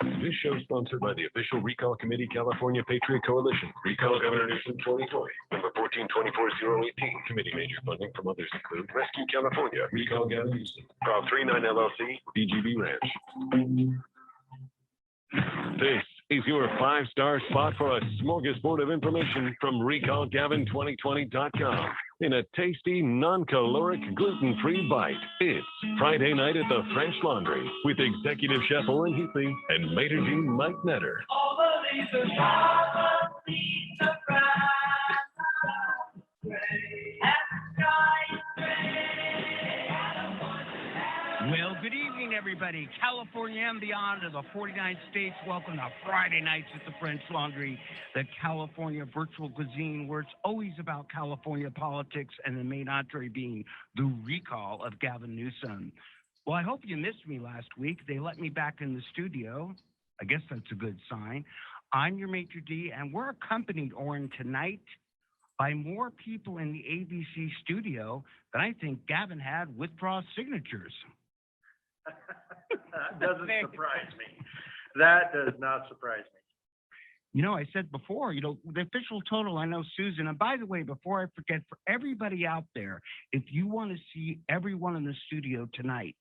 This show is sponsored by the official Recall Committee California Patriot Coalition. Recall Governor Newsom 2020, number 1424018. Committee major funding from others include Rescue California, Recall Gavin Newsom, Prop 39 LLC, BGB Ranch. This is your five-star spot for a smorgasbord of information from RecallGavin2020.com. In a tasty, non-caloric, gluten-free bite. It's Friday night at the French Laundry with Executive Chef Oren Heatley and Maitre d' Mike Netter. Well, good evening, everybody. California and beyond to the 49 states. Welcome to Friday nights at the French Laundry, the California virtual cuisine, where it's always about California politics and the main entree being the recall of Gavin Newsom. Well, I hope you missed me last week. They let me back in the studio. I guess that's a good sign. I'm your maitre d', and we're accompanied, Oren, tonight by more people in the ABC studio than I think Gavin had withdraw signatures. That doesn't surprise me. That does not surprise me. You know, I said before, the official total, I know Susan, and by the way, before I forget, for everybody out there, if you want to see everyone in the studio tonight,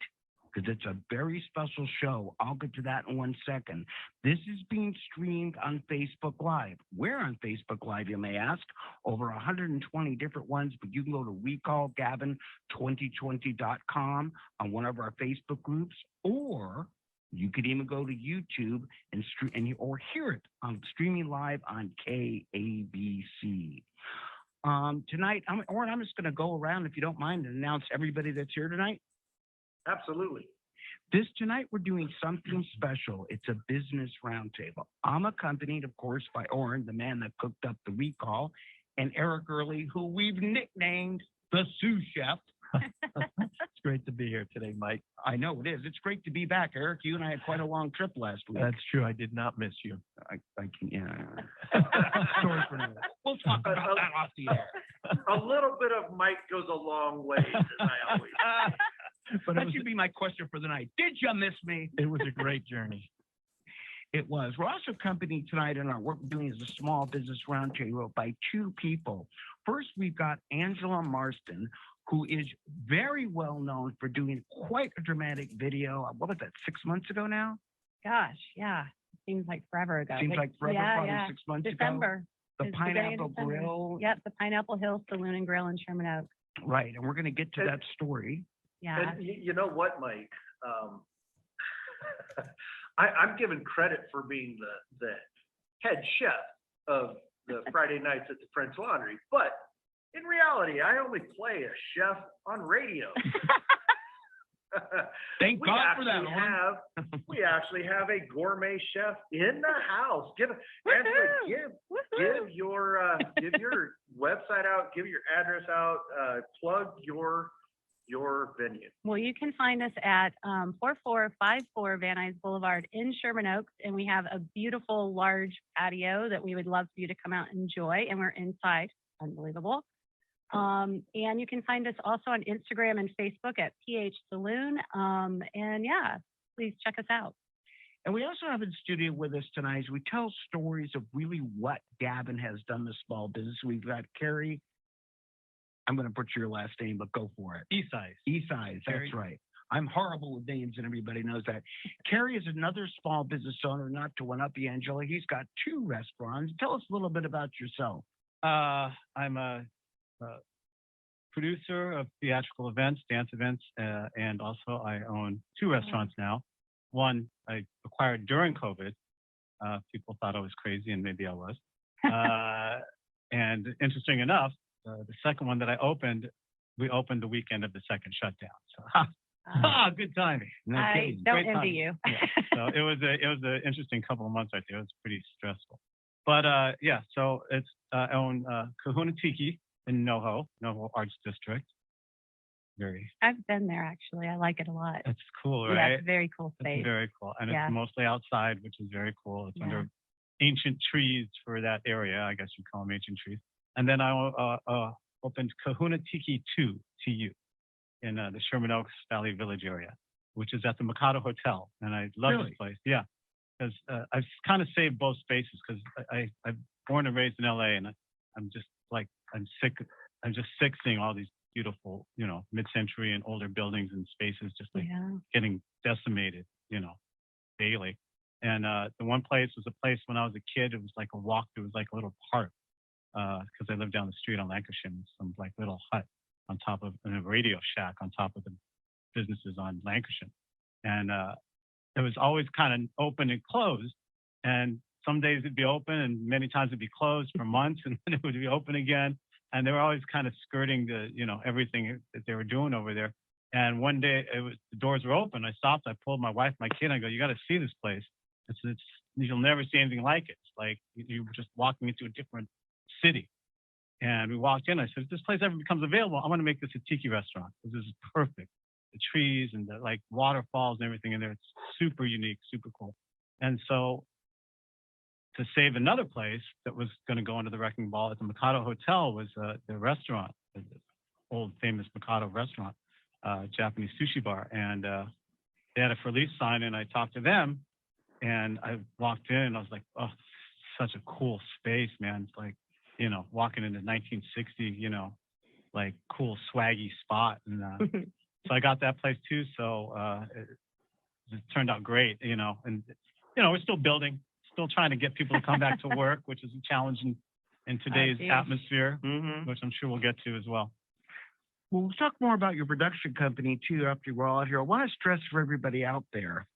because it's a very special show, I'll get to that in 1 second. This is being streamed on Facebook Live. Where on Facebook Live, you may ask? Over 120 different ones, but you can go to recallgavin2020.com on one of our Facebook groups, or you could even go to YouTube and or hear it on streaming live on KABC. Tonight, I'm just going to go around, if you don't mind, and announce everybody that's here tonight. Absolutely. Tonight, we're doing something special. It's a business roundtable. I'm accompanied, of course, by Oren, the man that cooked up the recall, and Eric Early, who we've nicknamed the sous chef. It's great to be here today, Mike. I know it is. It's great to be back, Eric. You and I had quite a long trip last week. That's true. I did not miss you. I can, yeah. Sorry for that. We'll talk about that off the air. A little bit of Mike goes a long way, as I always say. But that should be my question for the night. Did you miss me? It was a great journey. It was. We're also accompanied tonight in our work we're doing as a small business roundtable by two people. First, we've got Angela Marston, who is very well known for doing quite a dramatic video. What was that, 6 months ago now? Gosh, yeah. Seems like forever ago. Seems like forever, probably 6 months December. ago. The Pineapple Grill. Yep, the Pineapple Hill Saloon and Grill in Sherman Oaks. Right, and we're going to get to that story. Yeah. And you know what, Mike? I'm given credit for being the head chef of the Friday nights at the French Laundry, but in reality, I only play a chef on radio. Thank God for that. We actually have a gourmet chef in the house. Give your website out, give your address out, plug your venue. Well, you can find us at 4454 Van Nuys Boulevard in Sherman Oaks, and we have a beautiful large patio that we would love for you to come out and enjoy, and we're inside. Unbelievable. And you can find us also on Instagram and Facebook at PH Saloon. And yeah, please check us out. And we also have in studio with us tonight as we tell stories of really what Gavin has done to small business. We've got Carrie. I'm going to butcher your last name, but go for it. Esaias, that's right. I'm horrible with names, and everybody knows that. Carrie is another small business owner, not to one up you, Angela. He's got 2 restaurants. Tell us a little bit about yourself. I'm a producer of theatrical events, dance events, and also I own 2 restaurants now. One I acquired during COVID. People thought I was crazy, and maybe I was. And interesting enough, the second one that we opened the weekend of the second shutdown. So, good timing. I don't envy you. Yeah. So it was an interesting couple of months right there. It was pretty stressful. But so it's I own Kahuna Tiki in NoHo Arts District. I've been there actually. I like it a lot. It's cool, right? Yeah, it's a very cool space. It's very cool, and it's mostly outside, which is very cool. It's under ancient trees for that area. I guess you call them ancient trees. And then I opened Kahuna Tiki 2, TU, in the Sherman Oaks Valley Village area, which is at the Mikado Hotel. And I love this place. Yeah. because I've kind of saved both spaces because I'm born and raised in LA, and I'm just like I'm just sick seeing all these beautiful, you know, mid-century and older buildings and spaces just like Yeah. getting decimated, you know, daily. And the one place was a place when I was a kid. It was like a walk. It was like a little park because I lived down the street on Lancashire. Some like little hut on top of and a radio shack on top of the businesses on Lancashire. And it was always kind of open and closed. And some days it'd be open, and many times it'd be closed for months, and then it would be open again. And they were always kind of skirting the, you know, everything that they were doing over there. And one day the doors were open. I stopped. I pulled my wife, my kid. I go, "You got to see this place. It's you'll never see anything like it. It's like you're just walking into a different city." And we walked in. I said, "If this place ever becomes available, I'm going to make this a tiki restaurant. This is perfect. The trees and the like waterfalls and everything in there. It's super unique, super cool." And so to save another place that was going to go under the wrecking ball at the Mikado Hotel was the restaurant, the old famous Mikado restaurant, Japanese sushi bar. And they had a for lease sign, and I talked to them, and I walked in, and I was like, "Oh, such a cool space, man." It's like, you know, walking into 1960, you know, like cool swaggy spot. And so I got that place too. So it turned out great, you know, and, you know, we're still building, still trying to get people to come back to work, which is a challenge in today's atmosphere, which I'm sure we'll get to as well. Well, we'll talk more about your production company too after we're all out here. I want to stress for everybody out there,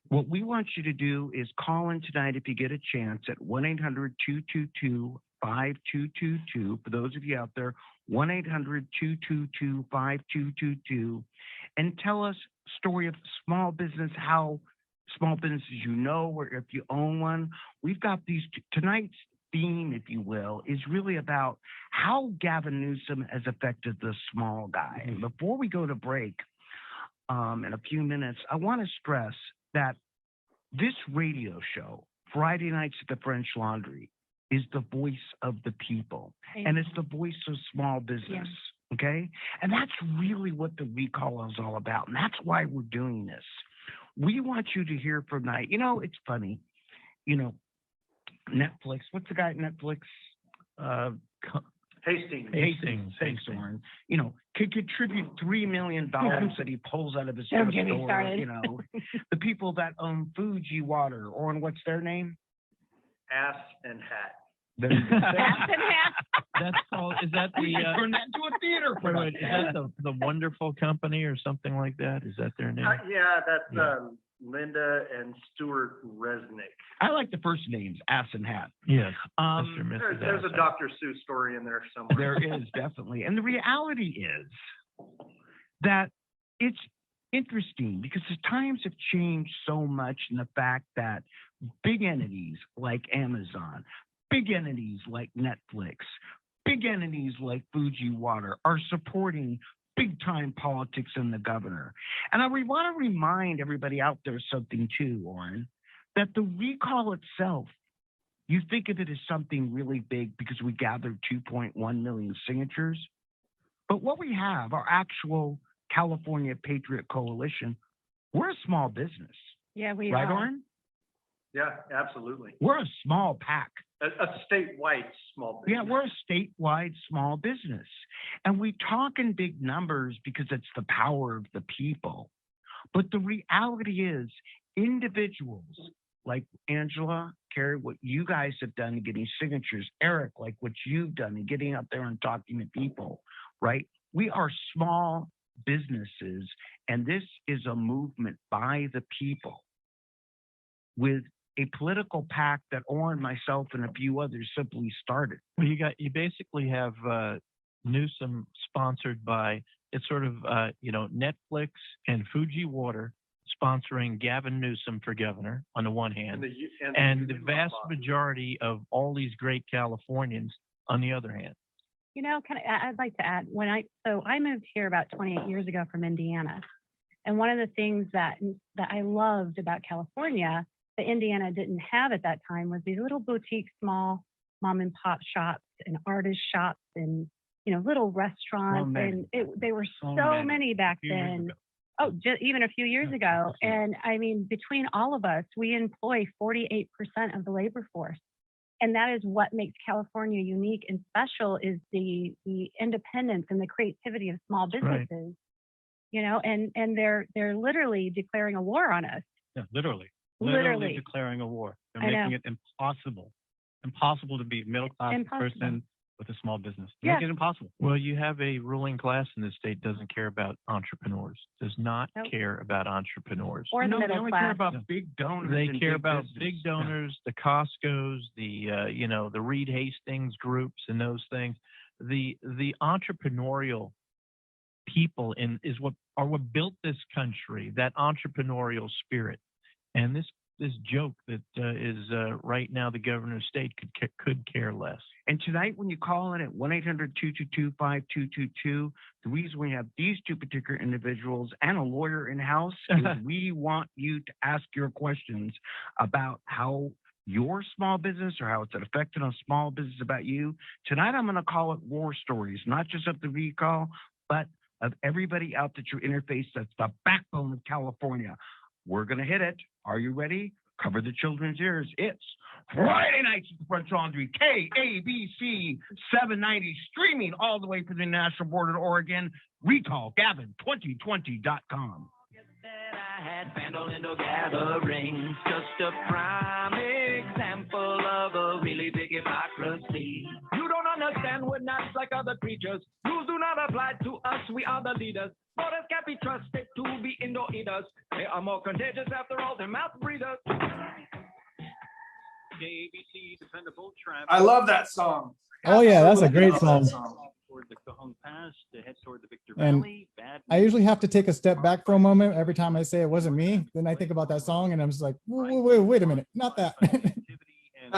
what we want you to do is call in tonight if you get a chance at 1-800-222-5222. For those of you out there, 1-800-222-5222, and tell us story of small business, how small businesses you know, or if you own one. We've got these tonight's theme, if you will, is really about how Gavin Newsom has affected the small guy. And before we go to break in a few minutes, I want to stress that this radio show, Friday Nights at the French Laundry, is the voice of the people. And it's the voice of small business. Okay? And that's really what the recall is all about. And that's why we're doing this. We want you to hear from tonight. You know, it's funny. You know, Netflix. What's the guy at Netflix? Hastings. Thanks, Oren. You know, could contribute $3 million that he pulls out of his Don't get me store. started. You know, the people that own Fuji Water. Oren, what's their name? Ass and hat. That's in half. That's called, is that the, Turn that into a theater wait, production. is that the Wonderful Company or something like that? Is that their name? Yeah, that's Yeah. Linda and Stuart Resnick. I like the first names, Ass and Hat. Yes. Mr. and Mrs. There's a Assad. Dr. Seuss story in there somewhere. There is definitely. And the reality is that it's interesting because the times have changed so much in the fact that big entities like Amazon, big entities like Netflix, big entities like Fuji Water are supporting big time politics and the governor. And I want to remind everybody out there something too, Oren, that the recall itself, you think of it as something really big because we gathered 2.1 million signatures. But what we have, our actual California Patriot Coalition, we're a small business. Yeah, we Right, are. Oren? Yeah, absolutely. We're a small pack. A statewide small business. Yeah, we're a statewide small business. And we talk in big numbers because it's the power of the people. But the reality is individuals like Angela, Carrie, what you guys have done in getting signatures, Eric, like what you've done in getting out there and talking to people, right? We are small businesses, and this is a movement by the people with a political pact that Oren, myself, and a few others simply started. Well, you basically have Newsom sponsored by, it's sort of, Netflix and Fuji Water sponsoring Gavin Newsom for governor on the one hand, and the union vast law. majority of all these great Californians on the other hand. You know, I'd like to add, I moved here about 28 years ago from Indiana. And one of the things that I loved about California that Indiana didn't have at that time was these little boutique, small mom and pop shops and artist shops and, little restaurants. many. And they were So so many. many back Few years then. ago. Oh, even a few years ago. And I mean, between all of us, we employ 48% of the labor force. And that is what makes California unique and special is the independence and the creativity of small That's right. businesses. You know, and they're literally declaring a war on us. Yeah, literally Literally. declaring a war. They're I know. making it impossible to be a middle-class Impossible. person with a small business. They Yeah. make it impossible. Well, you have a ruling class in this state doesn't care about entrepreneurs, does not Nope. care about entrepreneurs. Or the No, they middle only class. care about Yeah. big donors. They and care big about business. big donors, the Costco's, the Reed Hastings groups and those things. The entrepreneurial people is what built this country, that entrepreneurial spirit. And this joke that is right now the governor of state could care less. And tonight, when you call in at 1-800-222-5222, the reason we have these two particular individuals and a lawyer in-house is we want you to ask your questions about how your small business or how it's affected on small business about you. Tonight, I'm going to call it war stories, not just of the recall, but of everybody out that you interface. That's the backbone of California. We're going to hit it. Are you ready? Cover the children's ears. It's Friday nights at the French Laundry, KABC 790, streaming all the way from the national border to Oregon. Recall Gavin2020.com. I had Pandolino gatherings, just a prime example of a really big hypocrisy. You don't understand, we're not like other creatures. Rules do not apply to us, we are the leaders. Borders can't be trusted to be indoor eaters. They are more contagious after all, they're mouth breathers. KABC dependable traffic. I love that song. Oh yeah, that's a great Absolutely love that song. Toward the Cajon Pass to head toward the Victor And Valley. Bad I usually have to take a step back for a moment every time I say it wasn't me. Then I think about that song and I'm just like, wait a minute, not that. activity and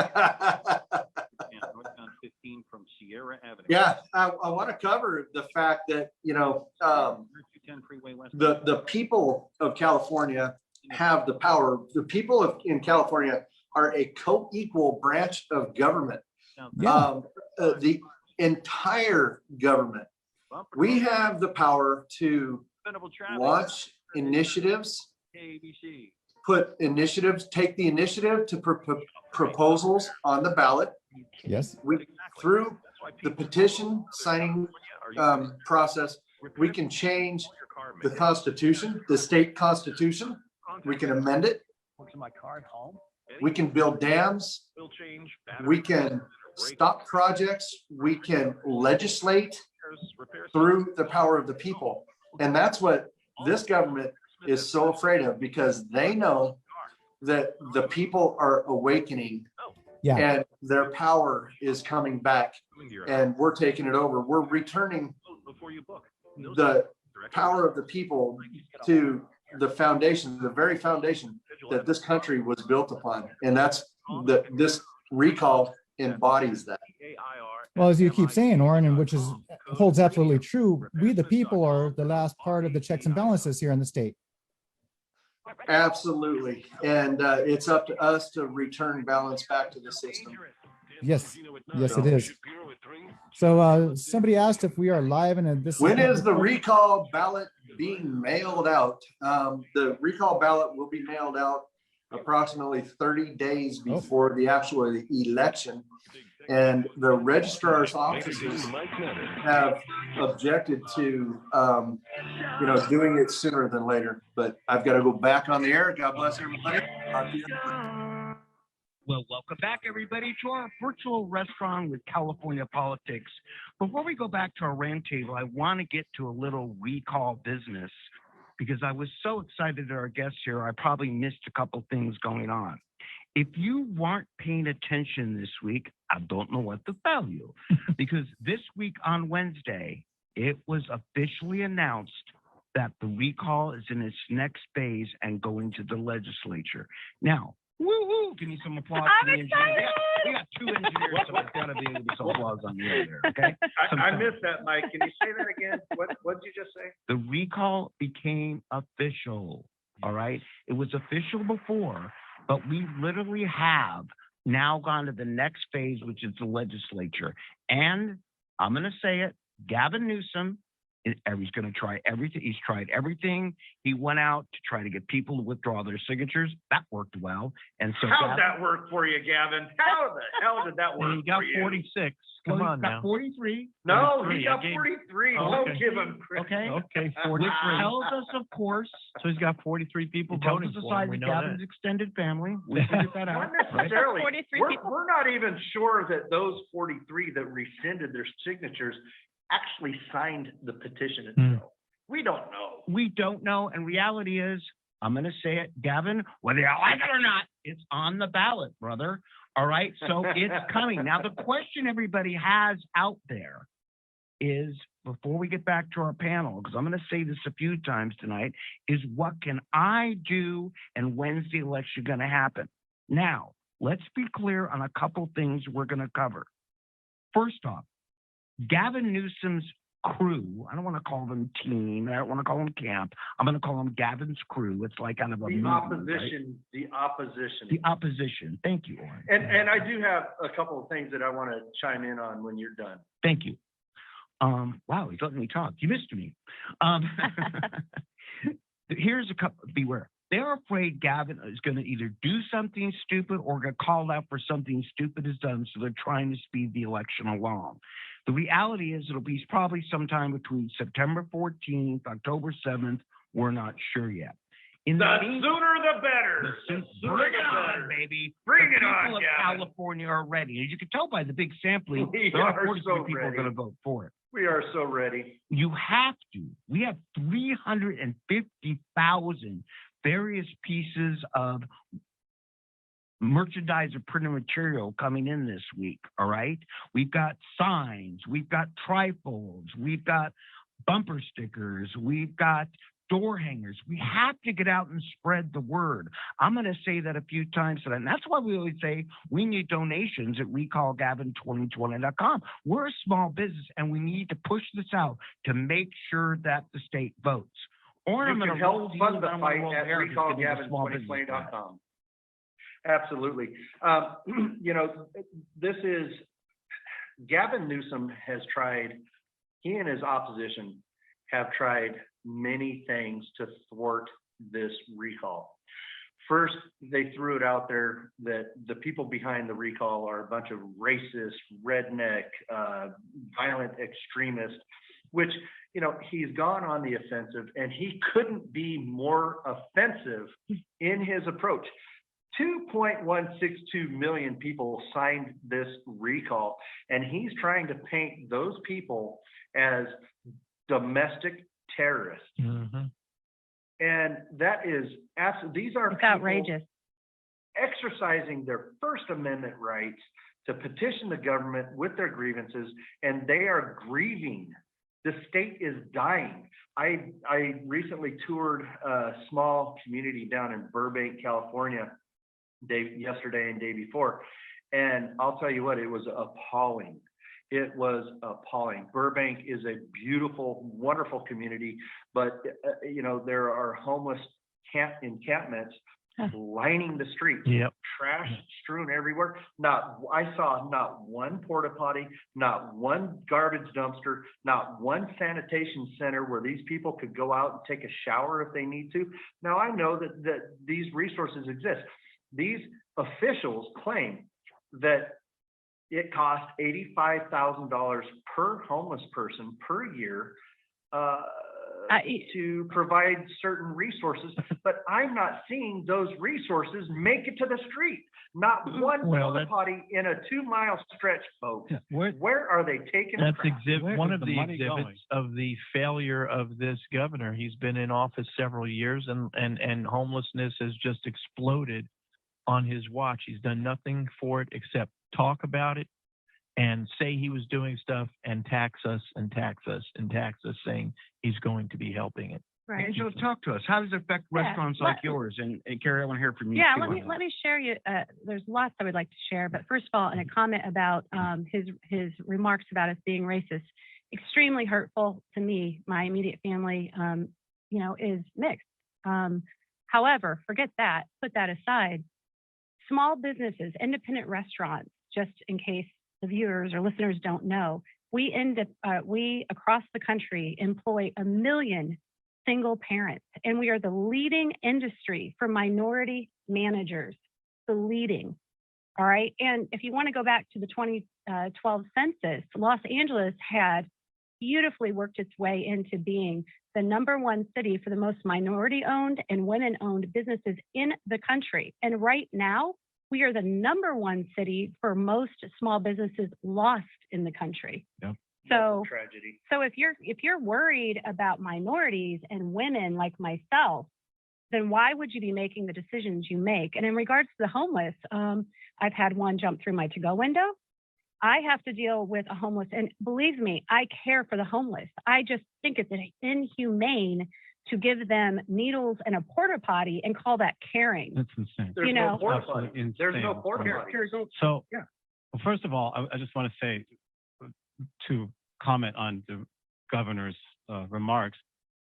northbound 15 from Sierra Avenue. Yeah, I want to cover the fact that, 210 freeway west. the people of California have the power. The people in California are a co-equal branch of government. Yeah. The entire government. We have the power to Dependable traffic. launch initiatives, KABC. take the initiative to proposals on the ballot. Yes. Through the petition signing process, we can change the Constitution, the state constitution. We can amend it. We can build dams. Will change. We can stop projects. We can legislate through the power of the people. And that's what this government is so afraid of, because they know that the people are awakening Yeah. and their power is coming back, and we're taking it over. We're returning Before you book. the power of the people to the foundation, the very foundation that this country was built upon. And that's this recall embodies that. Well, as you keep saying, Oren, and which holds absolutely true, we the people are the last part of the checks and balances here in the state. Absolutely. And it's up to us to return balance back to the system. Yes, yes, it is. So somebody asked if we are live and this. When is the recall ballot being mailed out? The recall ballot will be mailed out approximately 30 days before the actual election. And the registrar's offices have objected to, doing it sooner than later. But I've got to go back on the air. God bless everybody. Talk to you. Well, welcome back, everybody, to our virtual restaurant with California politics. Before we go back to our round table, I want to get to a little recall business because I was so excited at our guests here, I probably missed a couple things going on. If you weren't paying attention this week, I don't know what to tell you, because this week on Wednesday, it was officially announced that the recall is in its next phase and going to the legislature. Now, woo-hoo, give me some applause for the engineers. We got two engineers, so it's gotta be some applause on the air there, okay? I missed that, Mike. Can you say that again? What did you just say? The recall became official, all right? It was official before, but we literally have now gone to the next phase, which is the legislature. And I'm gonna say it, Gavin Newsom He's going to try everything. He's tried everything. He went out to try to get people to withdraw their signatures. That worked well. And so How'd that work for you, Gavin? How the hell did that work He got for you? 46. well, Come he's on got now. 43. No, 43. he got I gave- 43. Oh, Don't okay. give him credit. Okay. Okay, Which 43. tells us, of course, So he's got 43 people it tells voting us the for size him. We of know Gavin's that. extended family. We figured that out. Not right? necessarily. 43 We're, people. we're not even sure that those 43 that rescinded their signatures actually signed the petition itself. We don't know. We don't know. And reality is, I'm going to say it, Gavin, whether you like it or not, it's on the ballot, brother. All right. So it's coming. Now, the question everybody has out there is, before we get back to our panel, because I'm going to say this a few times tonight, is what can I do and when's the election going to happen? Now, let's be clear on a couple things we're going to cover. First off, Gavin Newsom's crew, I don't want to call them team, I don't want to call them camp, I'm going to call them Gavin's crew. It's like kind of a The movement, right? opposition, the opposition. The opposition. Thank you, Oren. And I do have a couple of things that I want to chime in on when you're done. Thank you. Wow, he's letting me talk. You missed me. Here's a couple, beware. They're afraid Gavin is going to either do something stupid or get called out for something stupid is done, so they're trying to speed the election along. The reality is it'll be probably sometime between September 14th, October 7th. We're not sure yet. In The meantime- sooner the better. Bring sooner it the on, better. baby. Bring The it on, people of Gavin. California are ready. As you can tell by the big sampling, We there are are 43 so people ready. going to vote for it. We are so ready. You have to. We have 350,000 various pieces of merchandise or printed material coming in this week. All right. We've got signs, we've got trifolds, we've got bumper stickers, we've got door hangers. We have to get out and spread the word. I'm going to say that a few times today, and that's why we always say we need donations at recallgavin2020.com. We're a small business, and we need to push this out to make sure that the state votes. Or I'm You going can to help fund the fight at recallgavin2020.com. Absolutely. You know, this is, Gavin Newsom has tried, he and his opposition have tried many things to thwart this recall. First, they threw it out there that the people behind the recall are a bunch of racist, redneck, violent extremists, which, you know, he's gone on the offensive, and he couldn't be more offensive in his approach. 2.162 million people signed this recall, and he's trying to paint those people as domestic terrorists. Mhm. And that is absolutely, these are It's people outrageous. exercising their First Amendment rights to petition the government with their grievances, and they are grieving. The state is dying. I recently toured a small community down in Burbank, California, yesterday and day before, and I'll tell you what, it was appalling. It was appalling. Burbank is a beautiful, wonderful community, but you know, there are homeless encampments lining the streets. Yep. Trash strewn everywhere. I saw not one porta potty, not one garbage dumpster, not one sanitation center where these people could go out and take a shower if they need to. Now, I know that these resources exist. These officials claim that it costs $85,000 per homeless person per year to provide certain resources, but I'm not seeing those resources make it to the street. Not one porta potty in a 2-mile stretch, folks. Where are they taking That's crap? one of the exhibits of the failure of this governor. He's been in office several years, and homelessness has just exploded on his watch. He's done nothing for it except talk about it and say he was doing stuff and tax us and tax us and tax us, saying he's going to be helping it. Right. Angela, talk to us. How does it affect Yeah, restaurants like yours? And Carrie, I want to hear from you. Yeah, too let on me that. let me share you. There's lots I would like to share, but first of all, in a comment about his remarks about us being racist, extremely hurtful to me. My immediate family, you know, is mixed. However, forget that. Put that aside. Small businesses, independent restaurants, just in case the viewers or listeners don't know, we across the country employ 1 million single parents, and we are the leading industry for minority managers, the leading. All right. And if you want to go back to the 2012 census, Los Angeles had beautifully worked its way into being the #1 city for the most minority owned and women owned businesses in the country. And right now, we are the #1 city for most small businesses lost in the country. Yep. So, Tragedy. so if you're worried about minorities and women like myself, then why would you be making the decisions you make? And in regards to the homeless, I've had one jump through my to-go window. I have to deal with a homeless, and believe me, I care for the homeless. I just think it's inhumane to give them needles and a porta potty and call that caring. That's insane. There's You no know- porta Absolutely potty. There's no insane. porta Here- potty. So, Yeah. well, first of all, I just want to say, to comment on the governor's remarks,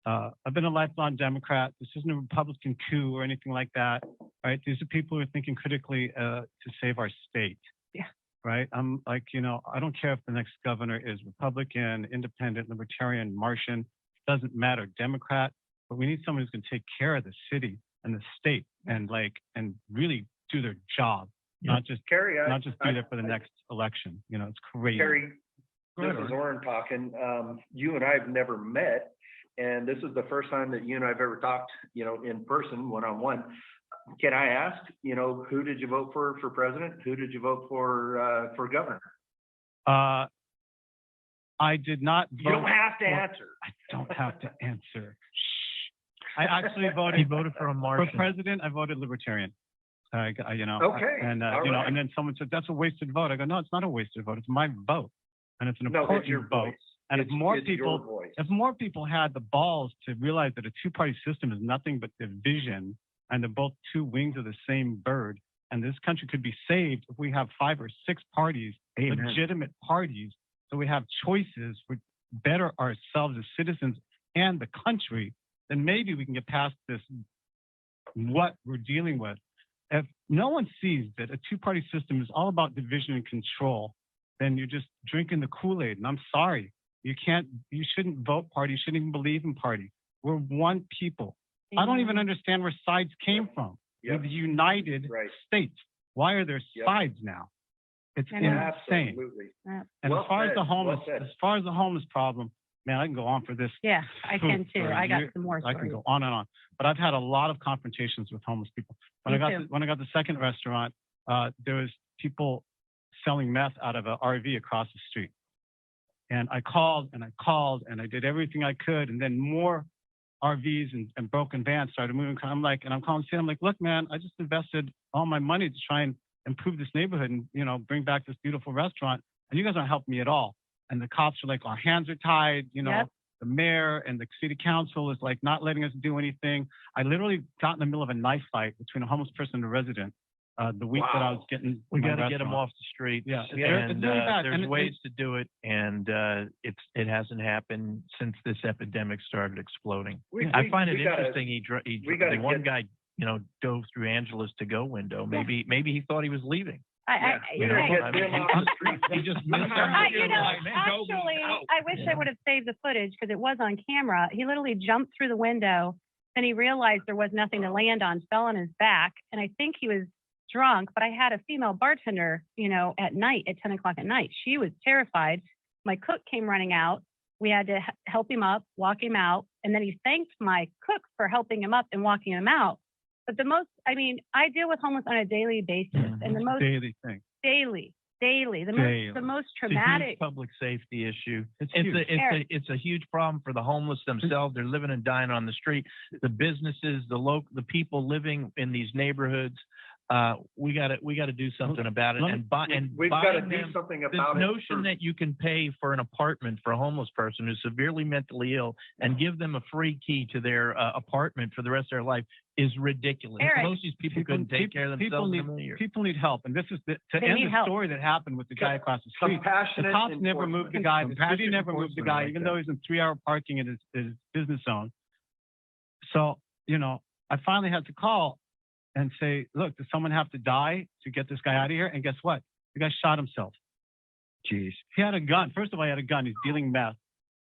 I've been a lifelong Democrat. This isn't a Republican coup or anything like that, right? These are people who are thinking critically to save our state. Yeah. Right? I'm like, I don't care if the next governor is Republican, independent, libertarian, Martian, doesn't matter, Democrat, but we need someone who's going to take care of the city and the state and really do their job, not just Carrie, be there for the next election. It's crazy. Carrie, Go this ahead, is Oren talking. You and I have never met, and this is the first time that you and I have ever talked, in person, one-on-one. Can I ask, who did you vote for president? Who did you vote for governor? I did not vote. You don't have to for- answer. I don't have to answer. I actually He voted voted for a for Martian. president. I voted Libertarian. Okay, And all and right. then someone said that's a wasted vote. I go, no, it's not a wasted vote. It's my vote, and it's an No, important it's your vote. voice. And It's your voice. if more people had the balls to realize that a two-party system is nothing but division, and they're both two wings of the same bird, and this country could be saved if we have 5 or 6 parties, legitimate parties, so we have choices, we better ourselves as citizens and the country, then maybe we can get past this, what we're dealing with. If no one sees that a two-party system is all about division and control, then you're just drinking the Kool-Aid. And I'm sorry, you shouldn't vote party, you shouldn't even believe in party. We're one people. I don't even understand where sides came from. Yep. We're the United Right. States. Why are there Yep. sides now? It's I know. insane. Absolutely. And Well as far as said, the well homeless, said. as far as the homeless problem, man, I can go on for this. Yeah, I can too. for a I got year. some more I can stories. go on and on. But I've had a lot of confrontations with homeless people. When Me I too. got the second restaurant, there was people selling meth out of an RV across the street. And I called and I did everything I could, and then more RVs and broken vans started moving. I'm calling the city. I'm like, look, man, I just invested all my money to try and improve this neighborhood and bring back this beautiful restaurant, and you guys aren't helping me at all. And the cops are like, our hands are tied. Yep. The mayor and the city council is like not letting us do anything. I literally got in the middle of a knife fight between a homeless person and a resident the week that I was getting. We my got to get them restaurant. off the street. Yeah, it's And really bad. there's And ways to do it, and it hasn't happened since this epidemic started exploding. I find it interesting. we gotta The one get- guy, dove through Angela's to-go window. Maybe he thought he was leaving. I We gotta right. get them off the street. He just missed Actually, I wish I would have saved the footage because it was on camera. He literally jumped through the window and he realized there was nothing to land on, fell on his back. And I think he was drunk, but I had a female bartender, at night at 10 o'clock at night. She was terrified. My cook came running out. We had to help him up, walk him out. And then he thanked my cook for helping him up and walking him out. But I deal with homeless on a daily basis, and the most Daily thing. daily, the most It's a traumatic. huge public safety issue. It's It's huge. it's a huge problem for the homeless themselves. They're living and dying on the street. The businesses, the people living in these neighborhoods. We got to do something about it. We've got to buying do them- something the about it. notion that you can pay for an apartment for a homeless person who's severely mentally ill and give them a free key to their apartment for the rest of their life is ridiculous. Eric, Most of these people couldn't take care of themselves in a million years. People need help, and this is to They end need the help. story that happened with the guy across the street. The Compassionate cops never moved the guy. The city Compassionate never moved the enforcement, guy, I like even that. though he's in 3-hour parking in his business zone. So, I finally had to call and say, look, does someone have to die to get this guy out of here? And guess what? The guy shot himself. Jeez. He had a gun. First of all, he had a gun. He's dealing meth.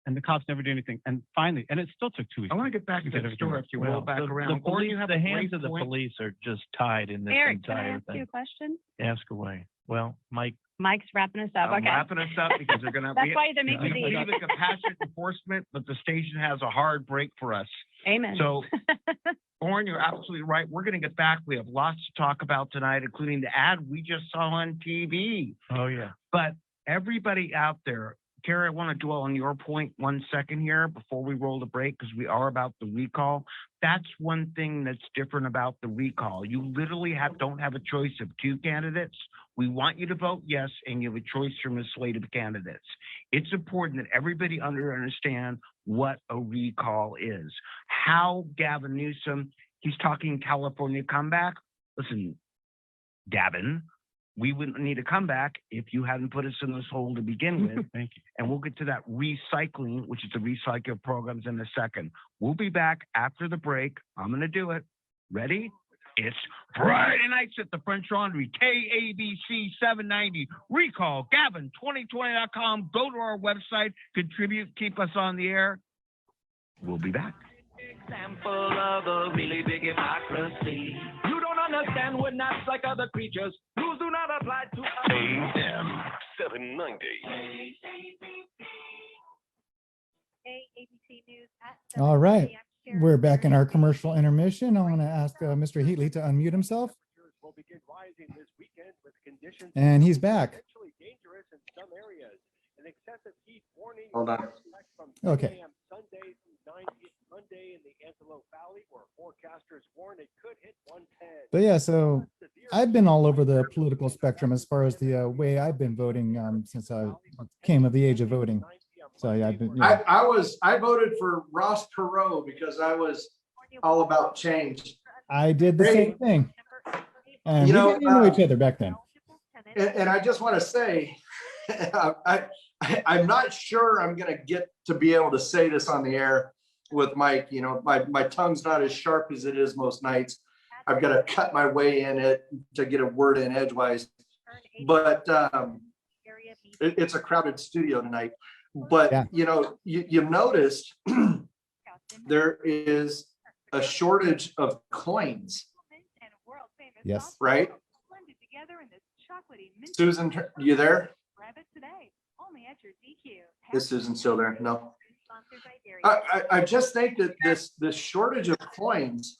And the cops never did anything. And finally, and it still took 2 weeks. I want to get back to get that everything story right. if you roll Well, back the around. Or police, you have the a hands great of the point. police are just tied in this Eric, can I entire ask you a thing. question? Ask away. Well, Mike, Mike's wrapping us up. I'm Okay. wrapping us up because they're going to. That's why they make We it easy. believe in compassionate enforcement, but the station has a hard break for us. Amen. So, Oren, you're absolutely right. We're going to get back. We have lots to talk about tonight, including the ad we just saw on TV. oh yeah. But everybody out there, Kara, I want to dwell on your point 1 second here before we roll the break, because we are about the recall. That's one thing that's different about the recall. You literally don't have a choice of 2 candidates. We want you to vote yes, and you have a choice from a slate of candidates. It's important that everybody understand what a recall is. How Gavin Newsom, he's talking California comeback. Listen, Gavin, we wouldn't need a comeback if you hadn't put us in this hole to begin with. Thank you. And we'll get to that recycling, which is the recycle programs, in a second. We'll be back after the break. I'm going to do it. Ready? It's Friday nights at the French Laundry, KABC 790. Recall, Gavin2020.com. Go to our website, contribute, keep us on the air. We'll be back. Example of a really big hypocrisy. You don't understand we're not like other creatures. Rules do not apply to us. AM 790. ABC News at All right. We're back in our commercial intermission. I want to ask Mr. Heatley to unmute himself. And he's back. Hold on. Okay. But yeah, so I've been all over the political spectrum as far as the way I've been voting since I came of the age of voting. So yeah, I've been. Yeah. I voted for Ross Perot because I was all about change. I did the same thing. And You we know, didn't know each other back then. And I just want to say, I'm not sure I'm going to get to be able to say this on the air with Mike. You know, my tongue's not as sharp as it is most nights. I've got to cut my way in it to get a word in edgewise. But it's a crowded studio tonight. But, Yeah. you know, you've noticed there is a shortage of coins, Yes. right? Susan, you there? Is Susan still there? No. I just think that this shortage of coins,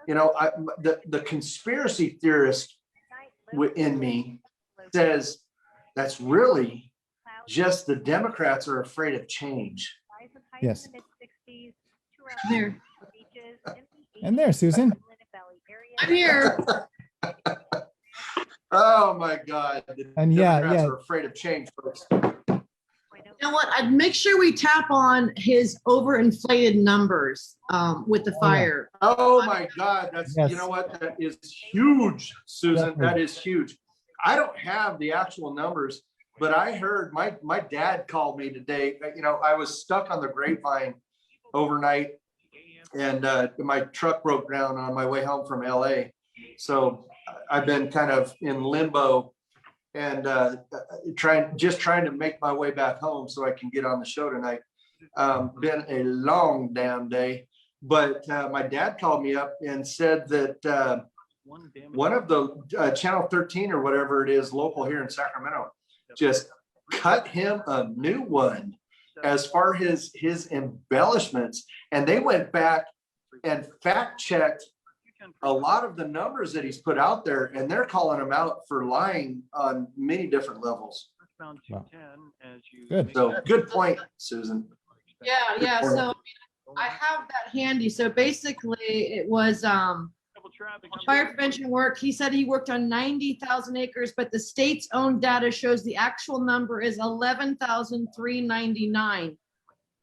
you know, the conspiracy theorist in me says that's really just the Democrats are afraid of change. Yes. There. And there, Susan. I'm here. Oh my God. The And yeah, Democrats yeah. are afraid of change, folks. You know what? I'd make sure we tap on his overinflated numbers with the yeah. fire. Oh my God, that's, Yes. you know what, that is huge, Susan, Definitely. that is huge. I don't have the actual numbers, but I heard my dad called me today. You know, I was stuck on the grapevine overnight and my truck broke down on my way home from LA. So I've been kind of in limbo and trying to make my way back home so I can get on the show tonight. Been a long damn day, but my dad called me up and said that one of the Channel 13 or whatever it is local here in Sacramento just cut him a new one as far as his embellishments. And they went back and fact checked a lot of the numbers that he's put out there, and they're calling him out for lying on many different levels. Wow. Good. So good point, Susan. Yeah. So I have that handy. So basically it was fire prevention work. He said he worked on 90,000 acres, but the state's own data shows the actual number is 11,399,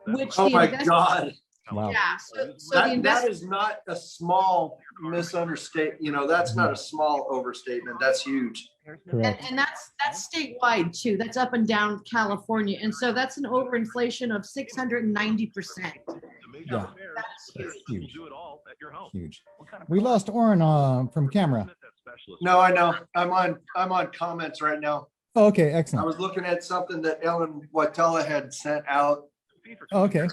which Oh the my invest- God. Wow. Yeah. So the That invest, is not a small misunderstatement. You know, that's not a small overstatement. That's huge. Correct. and that's statewide too. That's up and down California. And so that's an overinflation of 690%. Yeah. That's huge. Huge. We lost Oren from camera. No, I know. I'm on comments right now. Oh, okay, I excellent. was looking at something that Ellen Watella had sent out. Oh, okay.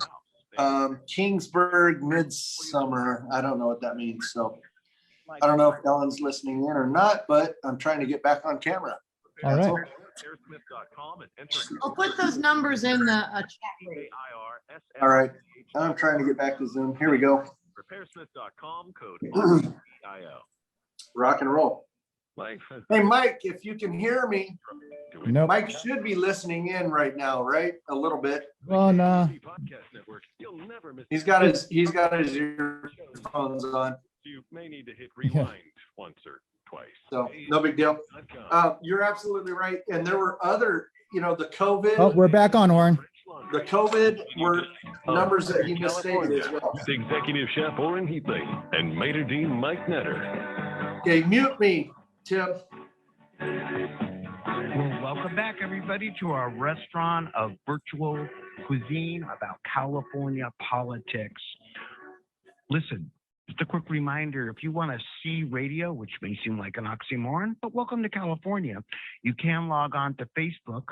Kingsburg Midsummer. I don't know what that means, so I don't know if Ellen's listening in or not, but I'm trying to get back on camera. All That's right. I'll put those numbers in the chat. All right, I'm trying to get back to Zoom. Here we go. RepairSmith.com code IO. Rock and roll. Mike. Hey, Mike, if you can hear me, Nope. Mike should be listening in right now, right? A little bit. Well, no. He's got his earphones on, You may need to hit rewind once or twice. so no big deal. You're absolutely right. And there were other, the Oh, COVID, we're back on, Warren. the COVID were numbers that he misstated as well. With Executive Chef Orrin Heatley and Maitre D' Mike Netter. Okay, mute me, Tim. Well, welcome back, everybody, to our restaurant of virtual cuisine about California politics. Listen, just a quick reminder, if you want to see radio, which may seem like an oxymoron, but welcome to California. You can log on to Facebook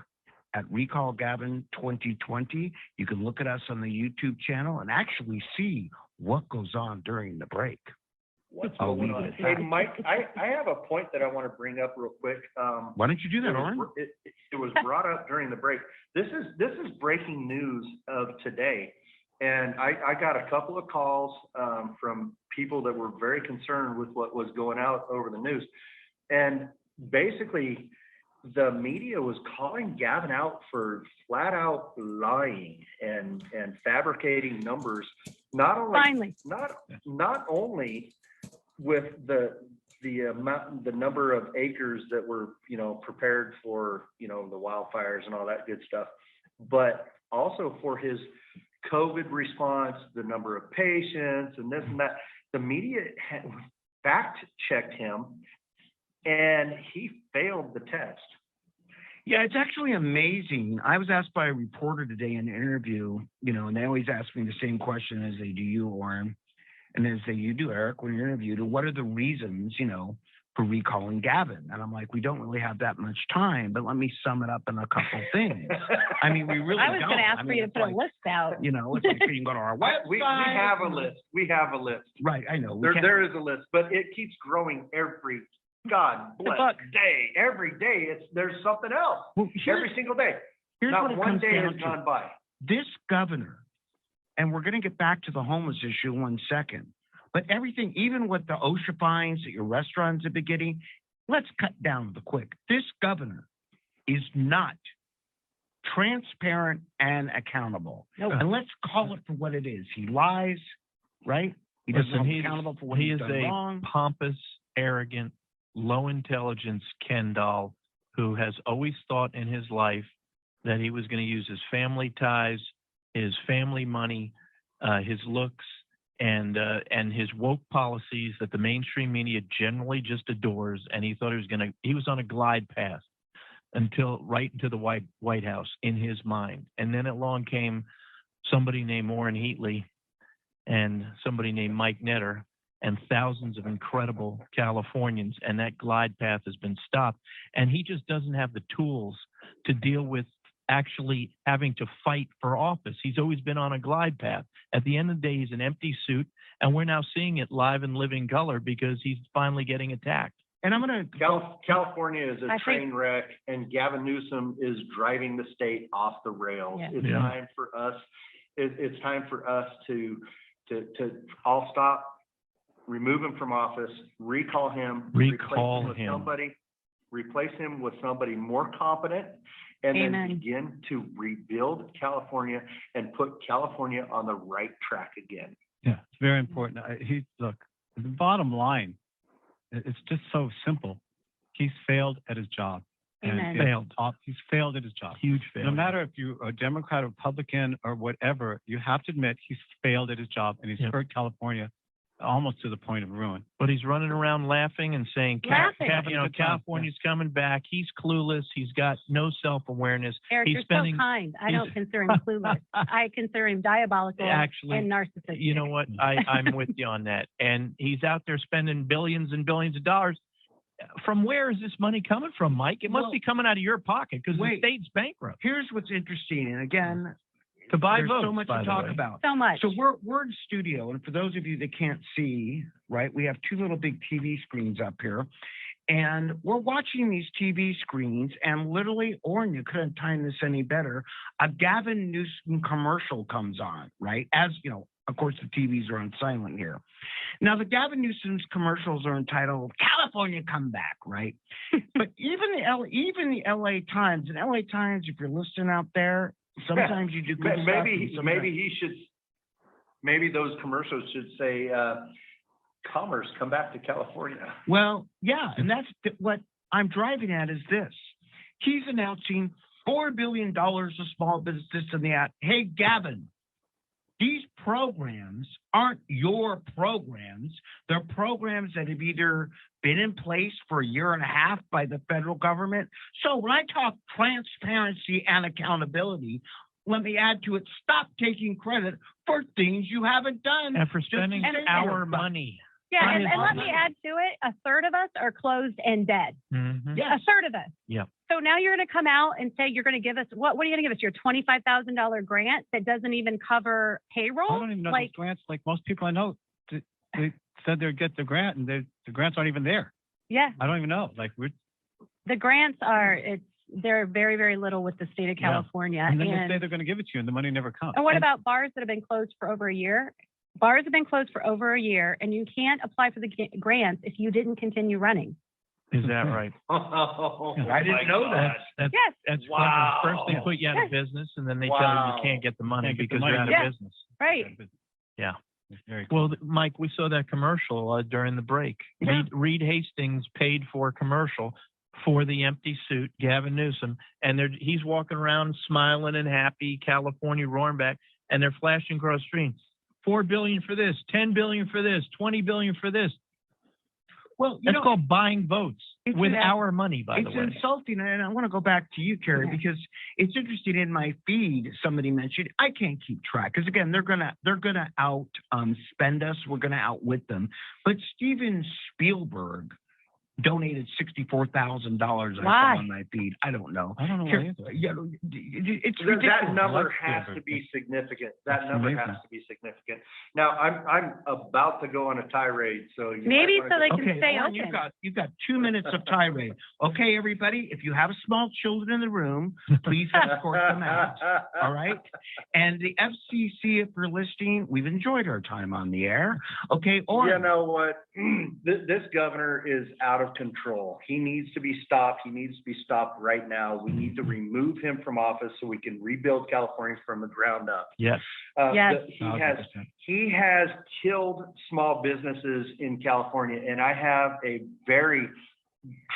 at Recall Gavin 2020. You can look at us on the YouTube channel and actually see what goes on during the break. I'll leave it at Hey, that. Mike, I have a point that I want to bring up real quick. Why don't you do that, Orrin? It was brought up during the break. This is breaking news of today. And I got a couple of calls from people that were very concerned with what was going out over the news. And basically, the media was calling Gavin out for flat out lying and fabricating numbers. Finally. Not only with the amount, the number of acres that were, prepared for, the wildfires and all that good stuff, but also for his COVID response, the number of patients and this and that. The media fact checked him and he failed the test. Yeah, it's actually amazing. I was asked by a reporter today in an interview, and they always ask me the same question as they do you, Orrin, and as they you do, Eric, when you're interviewed, what are the reasons, for recalling Gavin? And I'm like, we don't really have that much time, but let me sum it up in a couple things. I mean, we really I was don't. going to ask for you to it's put a like, list out. it's like you can go to our website. We have a list. We have a list. Right, I know. There is a list, but it keeps growing every God bless day. Every day, there's something else. Well, Every single day. here's what Not it one comes day down has to. gone by. This governor, and we're going to get back to the homeless issue in 1 second, but everything, even with the OSHA fines that your restaurants have been getting, let's cut down the quick. This governor is not transparent and accountable. Nope. And let's call it for what it is. He lies, right? He doesn't Listen, hold accountable for what he he's is done a wrong. pompous, arrogant, low intelligence Ken doll who has always thought in his life that he was going to use his family ties, his family money, his looks, and his woke policies that the mainstream media generally just adores. And he thought he was on a glide path right into the White House in his mind. And then along came somebody named Orrin Heatley and somebody named Mike Netter and thousands of incredible Californians, and that glide path has been stopped. And he just doesn't have the tools to deal with actually having to fight for office. He's always been on a glide path. At the end of the day, he's an empty suit, and we're now seeing it live in living color because he's finally getting attacked. And I'm going to California is a I think- train wreck, and Gavin Newsom is driving the state off the rails. Yeah. It's Yeah. time for us. It's time for us to all stop, remove him from office, recall him, replace him with somebody more competent, and Amen. then begin to rebuild California and put California on the right track again. Yeah, it's very important. Look, the bottom line, it's just so simple. He's failed at his job. Amen. And he's failed at his job. Huge failure. No matter if you're a Democrat, Republican, or whatever, you have to admit he's failed at his job and he's Yep. hurt California almost to the point of ruin. But he's running around laughing and saying, Laughing. California's coming back. He's clueless. He's got no self-awareness. Eric, He's you're spending- so kind. I he's- don't consider him clueless. I consider him diabolical Actually, and narcissistic. You know what? I'm with you on that. And he's out there spending billions and billions of dollars. from where is this money coming from, Mike? It must Well, be coming out of your pocket because the wait. state's bankrupt. Here's what's interesting, and again, To buy there's votes, so much by to the talk way. about. So much. So we're in studio, and for those of you that can't see, right, we have two little big TV screens up here, and we're watching these TV screens, and literally, Oren, you couldn't time this any better. A Gavin Newsom commercial comes on, right? As you know, of course, the TVs are on silent here. Now, the Gavin Newsom's commercials are entitled "California Comeback," right? But even the LA Times, and LA Times, if you're listening out there, sometimes you do good stuff. and sometimes- Maybe those commercials should say, commerce, come back to California. Well, yeah, and that's what I'm driving at is this. He's announcing $4 billion of small business in the ad. Hey, Gavin, these programs aren't your programs. They're programs that have either been in place for a year and a half by the federal government. So when I talk transparency and accountability, let me add to it, stop taking credit for things you haven't done. And for spending Just- our money. Yeah, Fine, and let fine. me add to it, a third of us are closed and dead. Mhm. Yes. A third of us. Yeah. So now you're going to come out and say you're going to give us, what are you going to give us? Your $25,000 grant that doesn't even cover payroll? I don't even know Like, those grants. Like most people I know, they said they'd get the grant, and the grants aren't even there. yeah, I don't even know. Like the grants they're very, very little with the state of Yeah. California. and then they say they're going to give it to you, and the money never comes. And what about bars that have been closed for over a year? Bars have been closed for over a year, and you can't apply for the grants if you didn't continue running. Is that right? I didn't know that. That's, Yes. that's Wow. clever. First they put you out of business, and then they tell you Wow. you can't get the money Can't get the because money. you're out Yeah. of business. Right. Yeah. It's very cool. Well, Mike, we saw that commercial during the break. Yeah. Reed Hastings paid for a commercial for the empty suit, Gavin Newsom, and he's walking around smiling and happy, California roaring back, and they're flashing across the screen. $4 billion for this, $10 billion for this, $20 billion for this. Well, you That's know, called buying votes It's with an- our money, by the it's way. insulting, and I want to go back to you, Carrie, because it's interesting. In my feed, somebody mentioned I can't keep track because again, they're gonna out spend us. We're gonna outwit them. But Steven Spielberg donated $64,000. I Why? saw on my feed. I don't know. I don't know why Carrie, either. yeah, it's That ridiculous. number Like has Spielberg. to be significant. That's That number amazing. has to be significant. Now, I'm about to go on a tirade, so. you might Maybe wanna so they go- can Okay, stay Lauren, open. you've got 2 minutes of tirade. Okay, everybody, if you have small children in the room, please escort them out. All right. And the FCC, if you're listening, we've enjoyed our time on the air. Okay. Or You know what? This governor is out of control. He needs to be stopped. He needs to be stopped right now. We need to remove him from office so we can rebuild California from the ground up. Yes. Yes. He has killed small businesses in California, and I have a very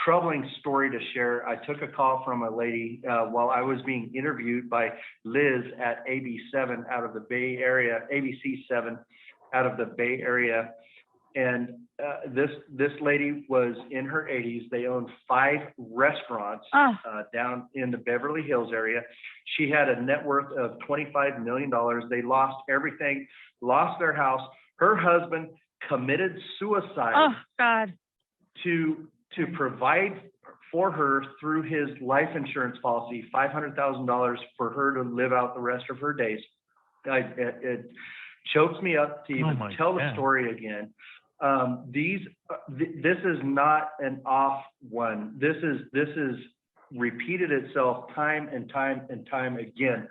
troubling story to share. I took a call from a lady while I was being interviewed by Liz at AB7 out of the Bay Area, ABC7 out of the Bay Area. And this lady was in her 80s. They owned 5 restaurants Oh, down in the Beverly Hills area. She had a net worth of $25 million. They lost everything, lost their house. Her husband committed suicide oh, God. to provide for her through his life insurance policy, $500,000 for her to live out the rest of her days. It chokes me up to Oh even my tell the God. story again. This is not an off one. This is repeated itself time and time and time again.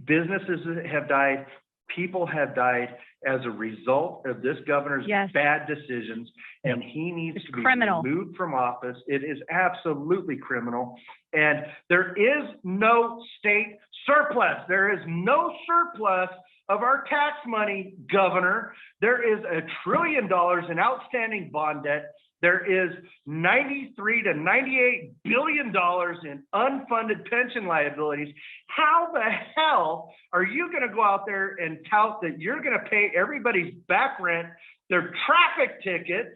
Businesses have died. People have died as a result of this governor's Yes. bad decisions, and he needs It's to be criminal. removed from office. It is absolutely criminal. And there is no state surplus. There is no surplus of our tax money, Governor. There is $1 trillion in outstanding bond debt. There is $93 to $98 billion in unfunded pension liabilities. How the hell are you going to go out there and tout that you're going to pay everybody's back rent, their traffic tickets,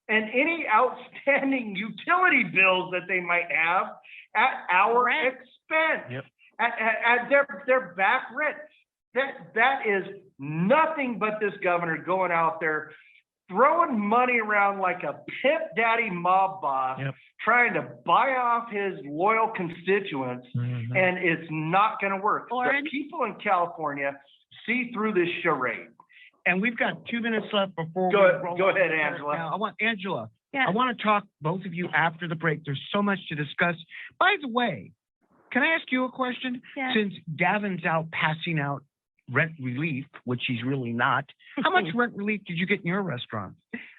and any outstanding utility bills that they might have at our Rent. expense? Yep. At their back rent. That is nothing but this governor going out there throwing money around like a pimp daddy mob boss, Yep. trying to buy off his loyal constituents, Mhm. and it's not going to work. Orange? The people in California see through this charade. And we've got 2 minutes left before. Go we ahead- roll go on ahead, to Eric Angela. now. Angela, Yeah. I want to talk, both of you, after the break. There's so much to discuss. By the way, can I ask you a question? Yeah. Since Gavin's out passing out rent relief, which he's really not, how much rent relief did you get in your restaurant?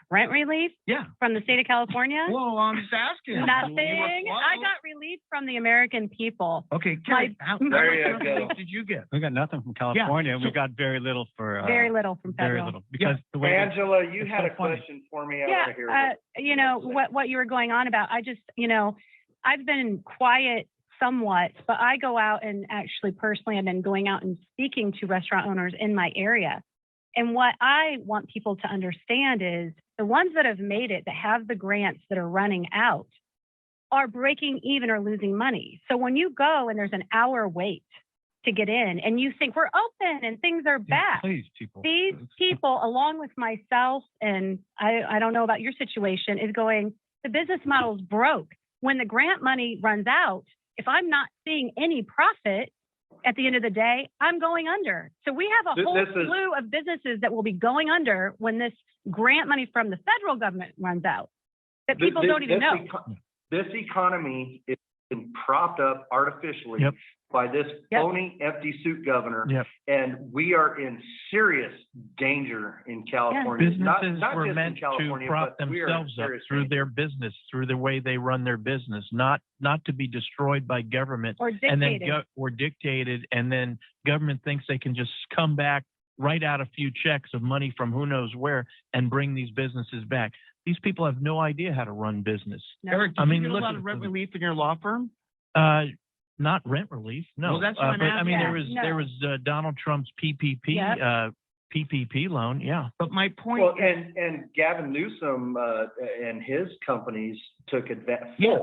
Rent relief Yeah. from the state of California? Well, I'm just asking. Nothing. You were I got relief from the American people. Okay, Carrie, how There much you rent go. relief did you get? We got nothing from California. so- We got very little for, Very little from very federal. little, because the way. that- Angela, you it's had so a funny. question for me. I Yeah, want to hear it. you know, what you were going on about, I just, you know, I've been quiet somewhat, but I go out and actually personally have been going out and speaking to restaurant owners in my area. And what I want people to understand is the ones that have made it, that have the grants that are running out, are breaking even or losing money. So when you go and there's an hour wait to get in and you think we're open and things are Yeah, back, Please, people. these people, along with myself, and I don't know about your situation, is going, the business model is broke. When the grant money runs out, if I'm not seeing any profit at the end of the day, I'm going under. So we have a Th- whole this is- slew of businesses that will be going under when this grant money from the federal government runs out, that people don't even know. This economy is been propped up artificially Yep. by this Yep. phony empty suit governor. Yep. And we are in serious danger in California. Not Businesses just were in meant to California, prop but we are in themselves up serious through danger. their business, through the way they run their business, not to be destroyed by government Or and then dictated. or dictated, and then government thinks they can just come back, write out a few checks of money from who knows where, and bring these businesses back. These people have no idea how to run business. No. Eric, did I mean, you get a lot listen, of rent relief in your law firm? Not rent relief, no. Well, that's what I'm But I mean, asking. there was Donald Trump's PPP, Yep. PPP loan, yeah. But my point Well, is, and Gavin Newsom, and his companies took Yeah.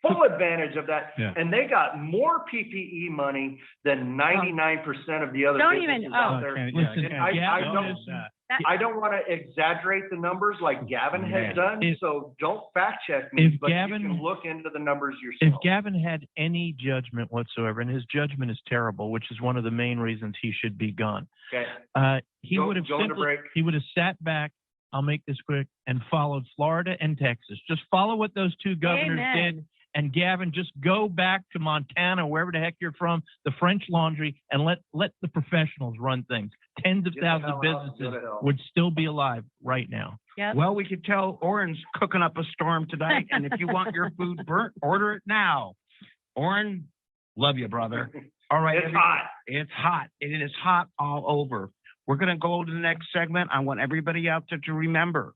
full advantage of that. Yeah. And they got more PPE money than 99% of the other Don't even- businesses oh. out there. Listen, I Gavin don't- Newsom- I don't want to exaggerate the numbers like Gavin has Man. done, If- so don't fact check me, if but Gavin- you can look into the numbers If yourself. Gavin had any judgment whatsoever, and his judgment is terrible, which is one of the main reasons he should be gone, Okay, he Go- would have go into simply, break. he would have sat back, I'll make this quick, and followed Florida and Texas. Just follow what those two governors Amen. did. And Gavin, just go back to Montana, wherever the heck you're from, the French Laundry, and let the professionals run things. Tens of Get the thousands of hell out, go businesses to hell. would still be alive right now. Yep. well, we could tell Oren's cooking up a storm tonight, and if you want your food burnt, order it now. Oren, love you, brother. All right. It's hot. It's hot. It is hot all over. We're going to go to the next segment. I want everybody out there to remember,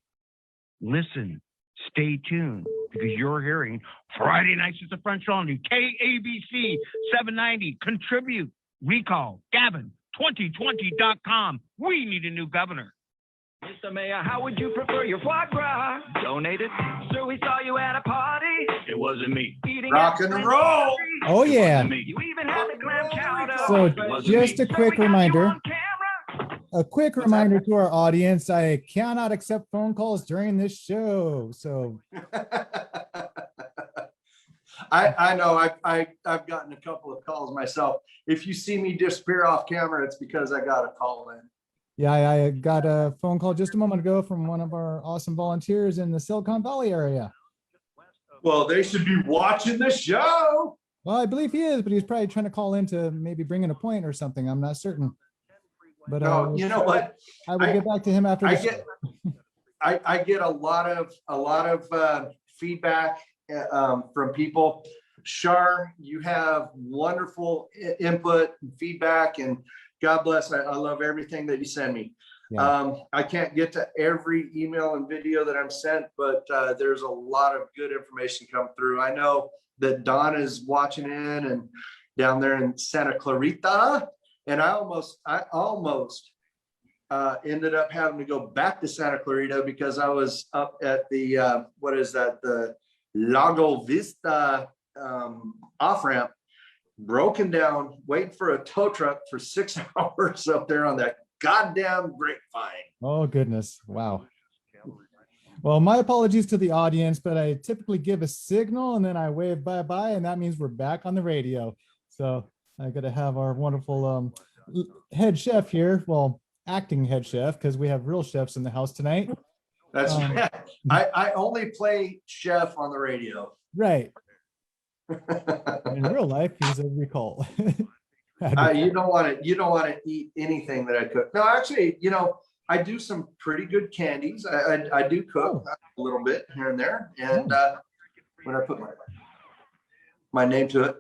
listen, stay tuned, because you're hearing Friday Nights at the French Laundry, KABC 790. Contribute, recall, Gavin2020.com. We need a new governor. Mr. Mayor, how would you prefer your foie gras? Donated? So we saw you at a party. It wasn't me. Eating Rock at and French roll. Laundry. Oh, yeah. You even had the clam chowder. So just a So quick we got you reminder, on camera. a quick reminder to our audience, I cannot accept phone calls during this show. So I know, I've gotten a couple of calls myself. If you see me disappear off camera, it's because I got a call in. yeah, I got a phone call just a moment ago from one of our awesome volunteers in the Silicon Valley area. Well, they should be watching the show. Well, I believe he is, but he's probably trying to call in to maybe bring in a point or something. I'm not certain. But No, you know what? I will get back to him after I the get, I get a lot of feedback from people. Shar, you have wonderful input and feedback, and God bless. I love everything that you send me. Yeah. I can't get to every email and video that I'm sent, but there's a lot of good information come through. I know that Don is watching in and down there in Santa Clarita, and I almost ended up having to go back to Santa Clarita because I was up at the the Lago Vista off ramp, broken down, waiting for a tow truck for 6 hours up there on that goddamn grapevine. Oh, goodness. Wow. Well, my apologies to the audience, but I typically give a signal and then I wave bye-bye, and that means we're back on the radio. So I got to have our wonderful head chef here. Well, acting head chef, because we have real chefs in the house tonight. That's right. I only play chef on the radio. Right. In real life, he's a recall. You don't want to eat anything that I cook. No, actually, I do some pretty good candies. I do cook a little bit here and there, and when I put my name to it,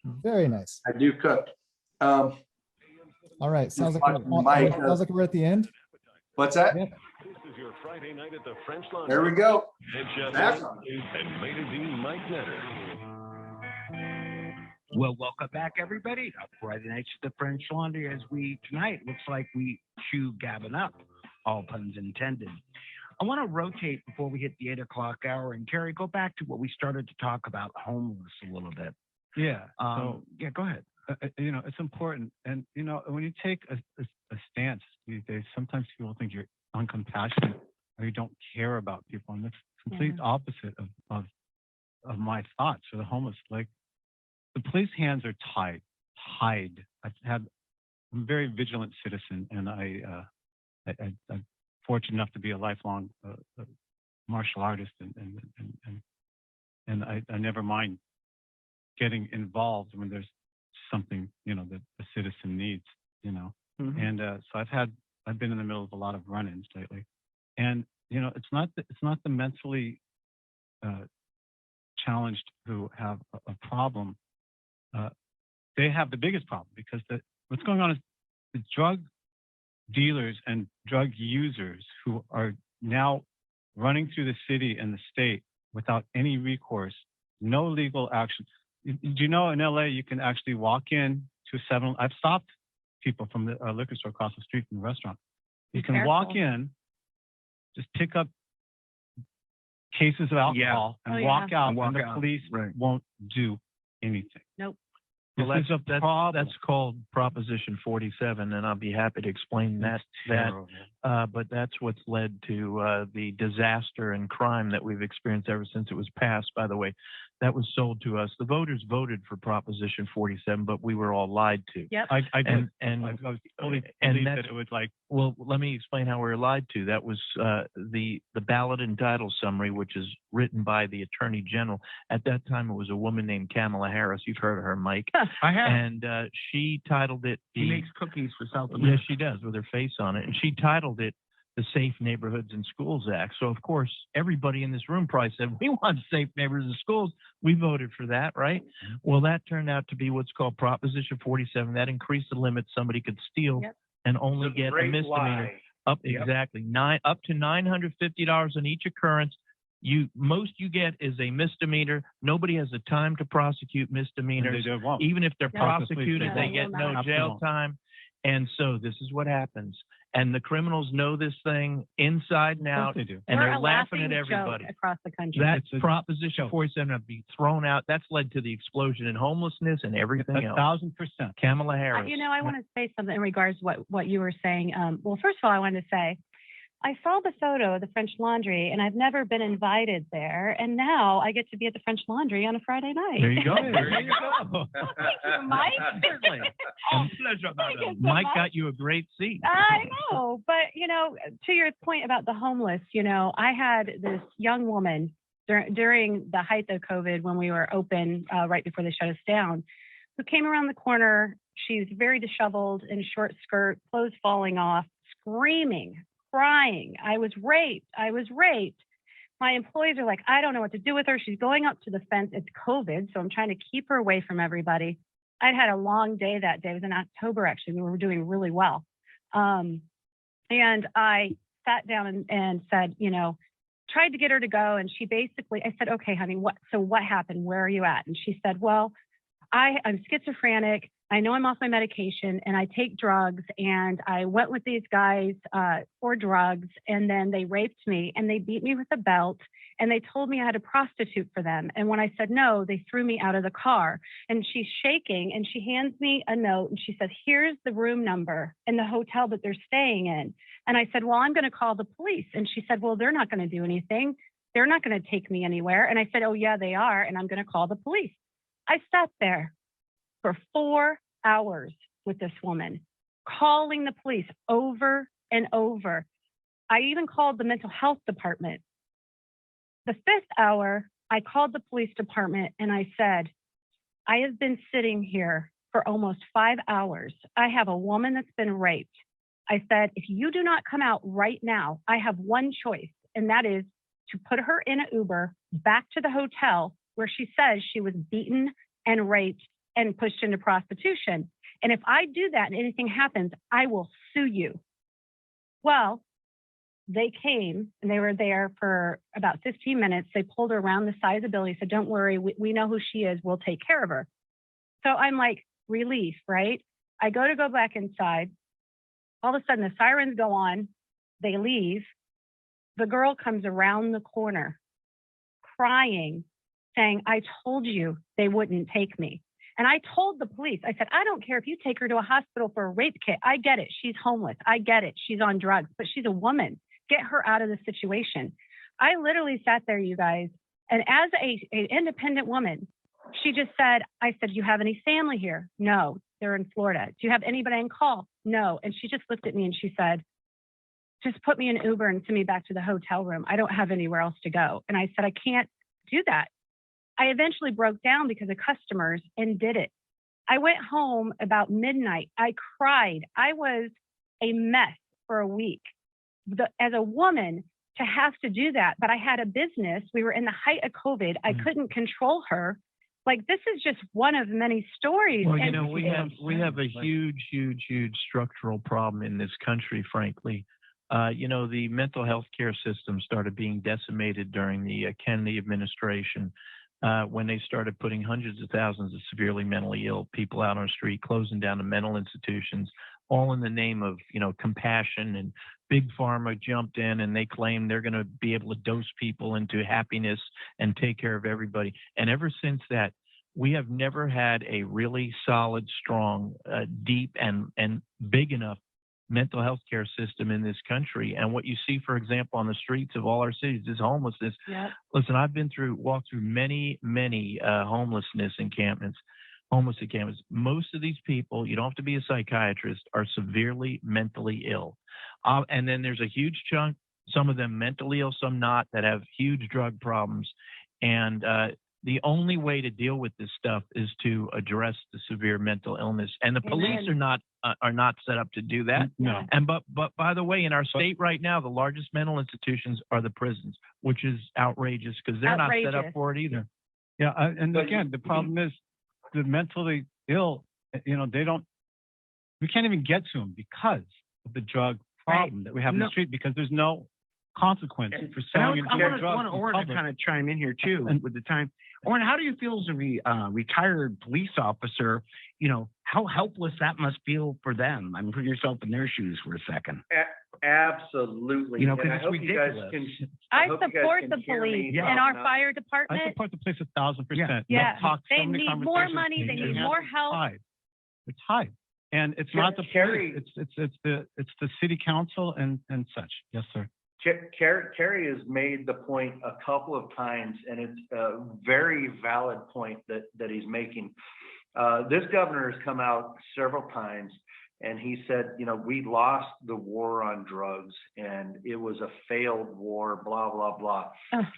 very nice. I do cook. All right, sounds like we're at the end. What's that? Yep. This is your Friday night at the French Laundry. There we go. Head chef That's and magazine Mike Netter. Well, welcome back, everybody, to Friday Nights at the French Laundry. As tonight, looks like we chew Gavin up, all puns intended. I want to rotate before we hit the 8 o'clock hour. And Terry, go back to what we started to talk about, homeless a little bit. Yeah. Yeah, go ahead. It's important. And, when you take a stance these days, sometimes people think you're uncompassionate or you don't care about people. And that's complete opposite of my thoughts for the homeless. Like, the police hands are tied. I'm a very vigilant citizen, and I'm fortunate enough to be a lifelong martial artist, and I never mind getting involved when there's something that a citizen needs. Mm-hmm. And so I've been in the middle of a lot of run-ins lately, and it's not the mentally challenged who have a problem. They have the biggest problem because what's going on is the drug dealers and drug users who are now running through the city and the state without any recourse, no legal action. Do you know in LA you can actually walk in to a 7? I've stopped people from the liquor store across the street from the restaurant. You can walk in, just pick up cases of alcohol and walk out, and the police won't do anything. Nope. Well, that's called Proposition 47, and I'll be happy to explain that. But that's what's led to the disaster and crime that we've experienced ever since it was passed. By the way, that was sold to us. The voters voted for Proposition 47, but we were all lied to. Yep. I did. And I was fully and believed that's, that it would like. Well, let me explain how we were lied to. That was the ballot and title summary, which is written by the Attorney General. At that time, it was a woman named Kamala Harris. You've heard of her, Mike. I have. And she titled it. She makes cookies for South America. Yes, she does, with her face on it. And she titled it the Safe Neighborhoods and Schools Act. So, of course, everybody in this room probably said, we want safe neighborhoods and schools. We voted for that, right? Well, that turned out to be what's called Proposition 47. That increased the limit somebody could steal and only get a misdemeanor. Up to $950 on each occurrence. Most you get is a misdemeanor. Nobody has the time to prosecute misdemeanors. Even if they're prosecuted, they get no jail time. And so this is what happens. And the criminals know this thing inside and out, and they're laughing at everybody across the country. That's Proposition 47 to be thrown out. That's led to the explosion in homelessness and everything else. 1,000%. Kamala Harris. I want to say something in regards to what you were saying. Well, first of all, I wanted to say, I saw the photo of the French Laundry, and I've never been invited there. And now I get to be at the French Laundry on a Friday night. There you go. There you go. Thank you, Mike. Certainly. Pleasure, madam. Mike got you a great seat. I know, but to your point about the homeless, I had this young woman during the height of COVID when we were open right before they shut us down, who came around the corner. She was very disheveled in a short skirt, clothes falling off, screaming, crying. I was raped. My employees are like, I don't know what to do with her. She's going up to the fence. It's COVID, so I'm trying to keep her away from everybody. I'd had a long day that day. It was in October, actually. We were doing really well. And I sat down and said, tried to get her to go. And she basically, I said, okay, honey, what happened? Where are you at? And she said, well, I'm schizophrenic. I know I'm off my medication and I take drugs, and I went with these guys for drugs, and then they raped me and they beat me with a belt, and they told me I had to prostitute for them. And when I said no, they threw me out of the car. And she's shaking and she hands me a note and she said, here's the room number in the hotel that they're staying in. And I said, well, I'm going to call the police. And she said, well, they're not going to do anything. They're not going to take me anywhere. And I said, oh yeah, they are. And I'm going to call the police. I sat there for 4 hours with this woman, calling the police over and over. I even called the mental health department. The 5th hour, I called the police department and I said, I have been sitting here for almost 5 hours. I have a woman that's been raped. I said, if you do not come out right now, I have one choice, and that is to put her in an Uber back to the hotel where she says she was beaten and raped and pushed into prostitution. And if I do that and anything happens, I will sue you. Well, they came and they were there for about 15 minutes. They pulled her around the side of the building, said, don't worry, we know who she is. We'll take care of her. So I'm like, relief, right? I go back inside. All of a sudden the sirens go on. They leave. The girl comes around the corner crying, saying, I told you they wouldn't take me. And I told the police, I said, I don't care if you take her to a hospital for a rape kit. I get it. She's homeless. I get it. She's on drugs, but she's a woman. Get her out of the situation. I literally sat there, you guys. And as an independent woman, she just said, I said, do you have any family here? No, they're in Florida. Do you have anybody on call? No. And she just looked at me and she said, just put me in Uber and send me back to the hotel room. I don't have anywhere else to go. And I said, I can't do that. I eventually broke down because of customers and did it. I went home about midnight. I cried. I was a mess for a week. As a woman, to have to do that, but I had a business. We were in the height of COVID. I couldn't control her. Like, this is just one of many stories. Well, you And know, we have a huge structural problem in this country, frankly. You know, the mental health care system started being decimated during the Kennedy administration, when they started putting hundreds of thousands of severely mentally ill people out on the street, closing down the mental institutions, all in the name of, you know, compassion. And Big Pharma jumped in and they claimed they're going to be able to dose people into happiness and take care of everybody. And ever since that, we have never had a really solid, strong, deep and big enough mental health care system in this country. And what you see, for example, on the streets of all our cities is homelessness. Yep. Listen, I've walked through many homeless encampments. Most of these people, you don't have to be a psychiatrist, are severely mentally ill. And then there's a huge chunk, some of them mentally ill, some not, that have huge drug problems. And the only way to deal with this stuff is to address the severe mental illness. And the police are not set up to do that. No. And but by the way, in our state right now, the largest mental institutions are the prisons, which is outrageous because they're not set up for it either. Yeah, and again, the problem is the mentally ill, you know, we can't even get to them because of the drug problem that we have in the street, because there's no consequence for selling and drugs. I want Oren to kind of chime in here too with the time. Oren, how do you feel as a retired police officer? You know, how helpless that must feel for them. I mean, put yourself in their shoes for a second. Absolutely. You know, And because I it's hope you guys ridiculous. can. I hope you guys support can the hear me. police Yeah. and our No. fire I department. support the police 1,000%. Yeah. We've talked so They many need more conversations. money. They need more help. It's high. And it's not the Carrie- police, it's the city council and such. Yes, sir. Kerry has made the point a couple of times, and it's a very valid point that he's making. This governor has come out several times and he said, you know, we lost the war on drugs and it was a failed war, blah, blah, blah.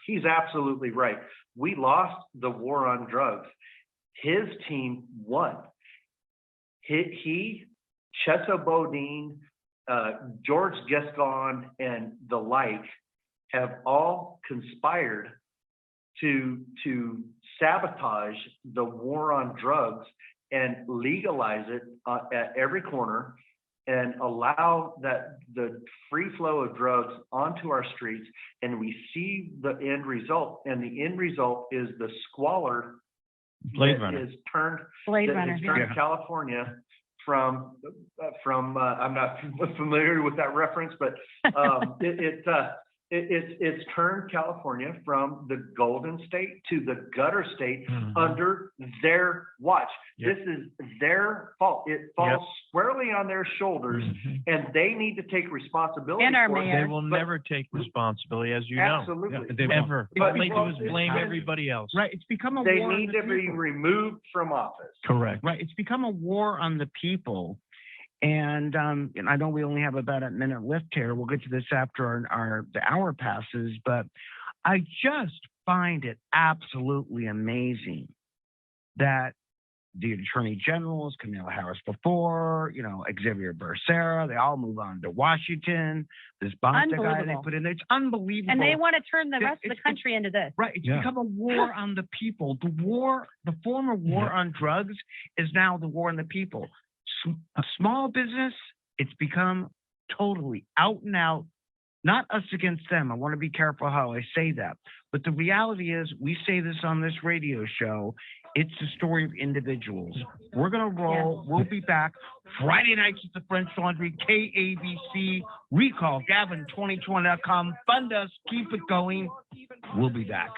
He's absolutely right. We lost the war on drugs. His team won. He Chesso Bodine, George Gascon, and the like have all conspired to sabotage the war on drugs and legalize it at every corner and allow that the free flow of drugs onto our streets. And we see the end result, and the end result is the squalor Blade that Runner. is turned, Blade that Runner. has turned Yeah. California from, I'm not familiar with that reference, but it's turned California from the Golden State to the gutter state Mhm. under their watch. Yep. This is their fault. It falls squarely on their shoulders, Mhm. and they need to take responsibility And our for it. mayor. They will But- never take responsibility, as you know. Absolutely. They won't. Ever. But- All they do is well, blame it's- everybody else. Right. It's become a They war on need the to be people. removed from office. Correct. Right. It's become a war on the people. And I know we only have about a minute left here. We'll get to this after the hour passes, but I just find it absolutely amazing that the attorney generals, Kamala Harris before, Xavier Becerra, they all move on to Washington. This Bonta guy they Unbelievable. put in there, it's unbelievable. And they want to turn the Yeah, rest of the it's- country into this. Right. It's Yeah. become a war on the people. The former war on drugs is now the war on the people. A small business, it's become totally out and out, not us against them. I want to be careful how I say that. But the reality is, we say this on this radio show, it's the story of individuals. We're going to roll. We'll be back Friday nights at the French Laundry, KABC, recall Gavin2020.com. Fund us. Keep it going. We'll be back.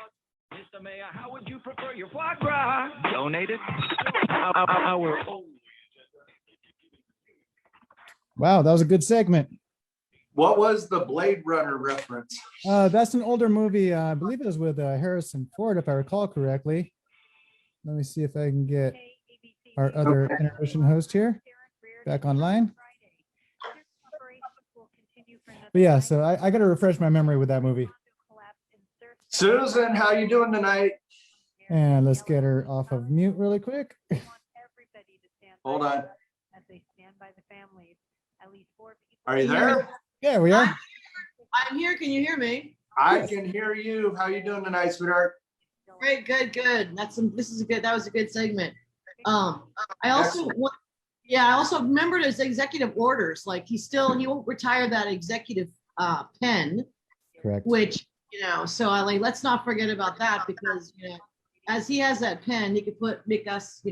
Mr. Mayor, how would you prefer your foie gras donated? Our Wow, that was a good segment. What was the Blade Runner reference? That's an older movie. I believe it was with Harrison Ford, if I recall correctly. Let me see if I can get our other Okay. intermission host here back online. But yeah, so I got to refresh my memory with that movie. Susan, how you doing tonight? And let's get her off of mute really quick. Hold on. As they stand by the families, at least 4 people. Are you there? Yeah, we are. I'm here. Can you hear me? I can hear you. How you doing tonight, sweetheart? Great, good. That was a good segment. I also, I also remembered his executive orders, like he won't retire that executive pen, Correct. which, so let's not forget about that because, as he has that pen, he could make us,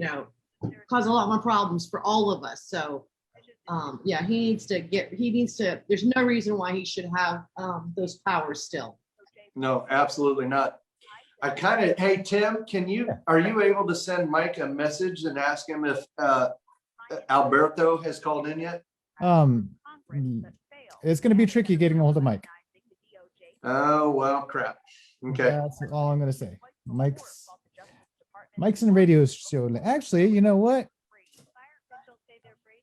cause a lot more problems for all of us. So, he needs to, there's no reason why he should have those powers still. No, absolutely not. Hey, Tim, are you able to send Mike a message and ask him if Alberto has called in yet? It's going to be tricky getting a hold of Mike. Oh, well, crap. Okay. That's all I'm going to say. Mike's in the radio show. Actually, you know what?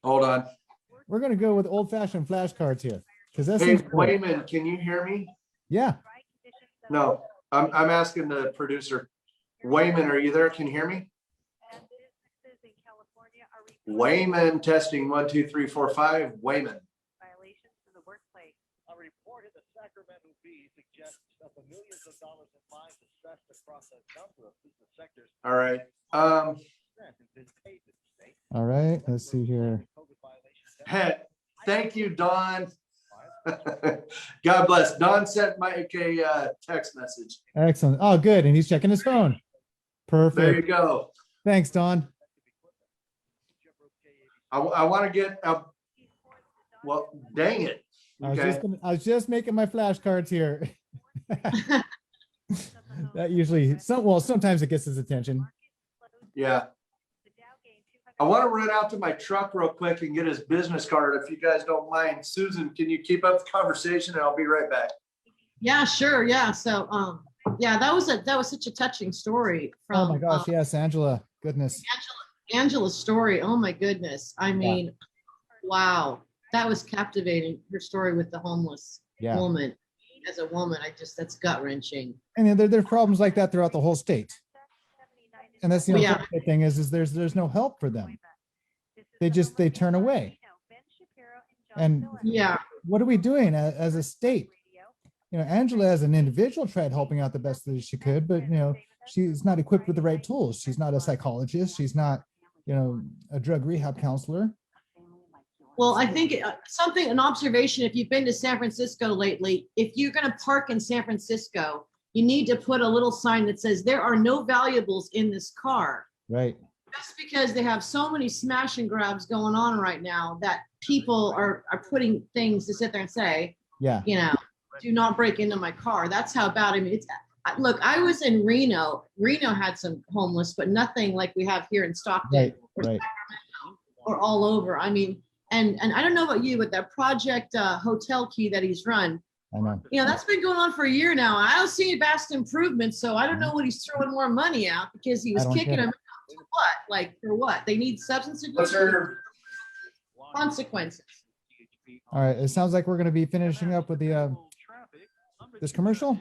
Hold on. We're going to go with old-fashioned flashcards here because that Hey, seems cool. Wayman, can you hear me? Yeah. No, I'm asking the producer. Wayman, are you there? Can you hear me? Wayman, testing 1, 2, 3, 4, 5. Wayman. Violations in the workplace. A report in the Sacramento Bee suggests that the millions of dollars in fines assessed across a number of business sectors All right. have been paid to the state. All right. Let's see here. Hey, thank you, Don. God bless. Don sent Mike a text message. Excellent. Oh, good. And he's checking his phone. Perfect. There you go. Thanks, Don. I want to get well, dang it. Okay. I was just making my flashcards here. That usually, sometimes it gets his attention. Yeah. I want to run out to my truck real quick and get his business card if you guys don't mind. Susan, can you keep up the conversation and I'll be right back. Yeah, sure. Yeah. So, that was such a touching story Oh from my gosh. Yes, Angela. Goodness. Angela's story. Oh my goodness. I mean, wow. That was captivating. Her story with the homeless Yeah. woman. As a woman, that's gut wrenching. And there's problems like that throughout the whole state. And that's the Yeah. unfortunate thing is there's no help for them. They turn away. And Yeah. what are we doing as a state? Angela as an individual tried helping out the best that she could, but she's not equipped with the right tools. She's not a psychologist. She's not, a drug rehab counselor. Well, I think an observation, if you've been to San Francisco lately, if you're going to park in San Francisco, you need to put a little sign that says there are no valuables in this car. Right. Just because they have so many smash and grabs going on right now that people are putting things to sit there and say, Yeah. you know, do not break into my car. That's how bad. I mean, look, I was in Reno. Reno had some homeless, but nothing like we have here in Stockton Right. or all over. I mean, and I don't know about you, but that Project Hotel Key that he's run, I know. you know, that's been going on for a year now. I don't see vast improvement. So I don't know what he's throwing more money out because he was I don't kicking get him out to what? Like for what? They need substance abuse consequences. All right. It sounds like we're going to be finishing up with the this commercial.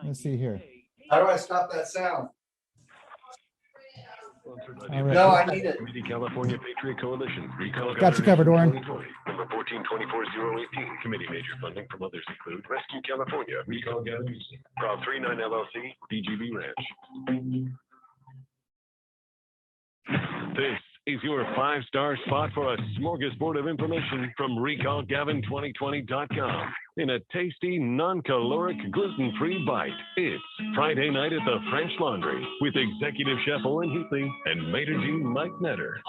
Let's see here. How do I stop that sound? All right. No, I need it. Committee California Patriot Coalition. Recall Got you covered, Oren. 2020, number 1424018. Committee major funding from others include Rescue California, Recall Gavin Newsom, Prop 39 LLC, DGB Ranch. This is your 5-star spot for a smorgasbord of information from RecallGavin2020.com. In a tasty, non-caloric, gluten-free bite. It's Friday night at the French Laundry with Executive Chef Oren Heatley and Maitre d' Mike Netter.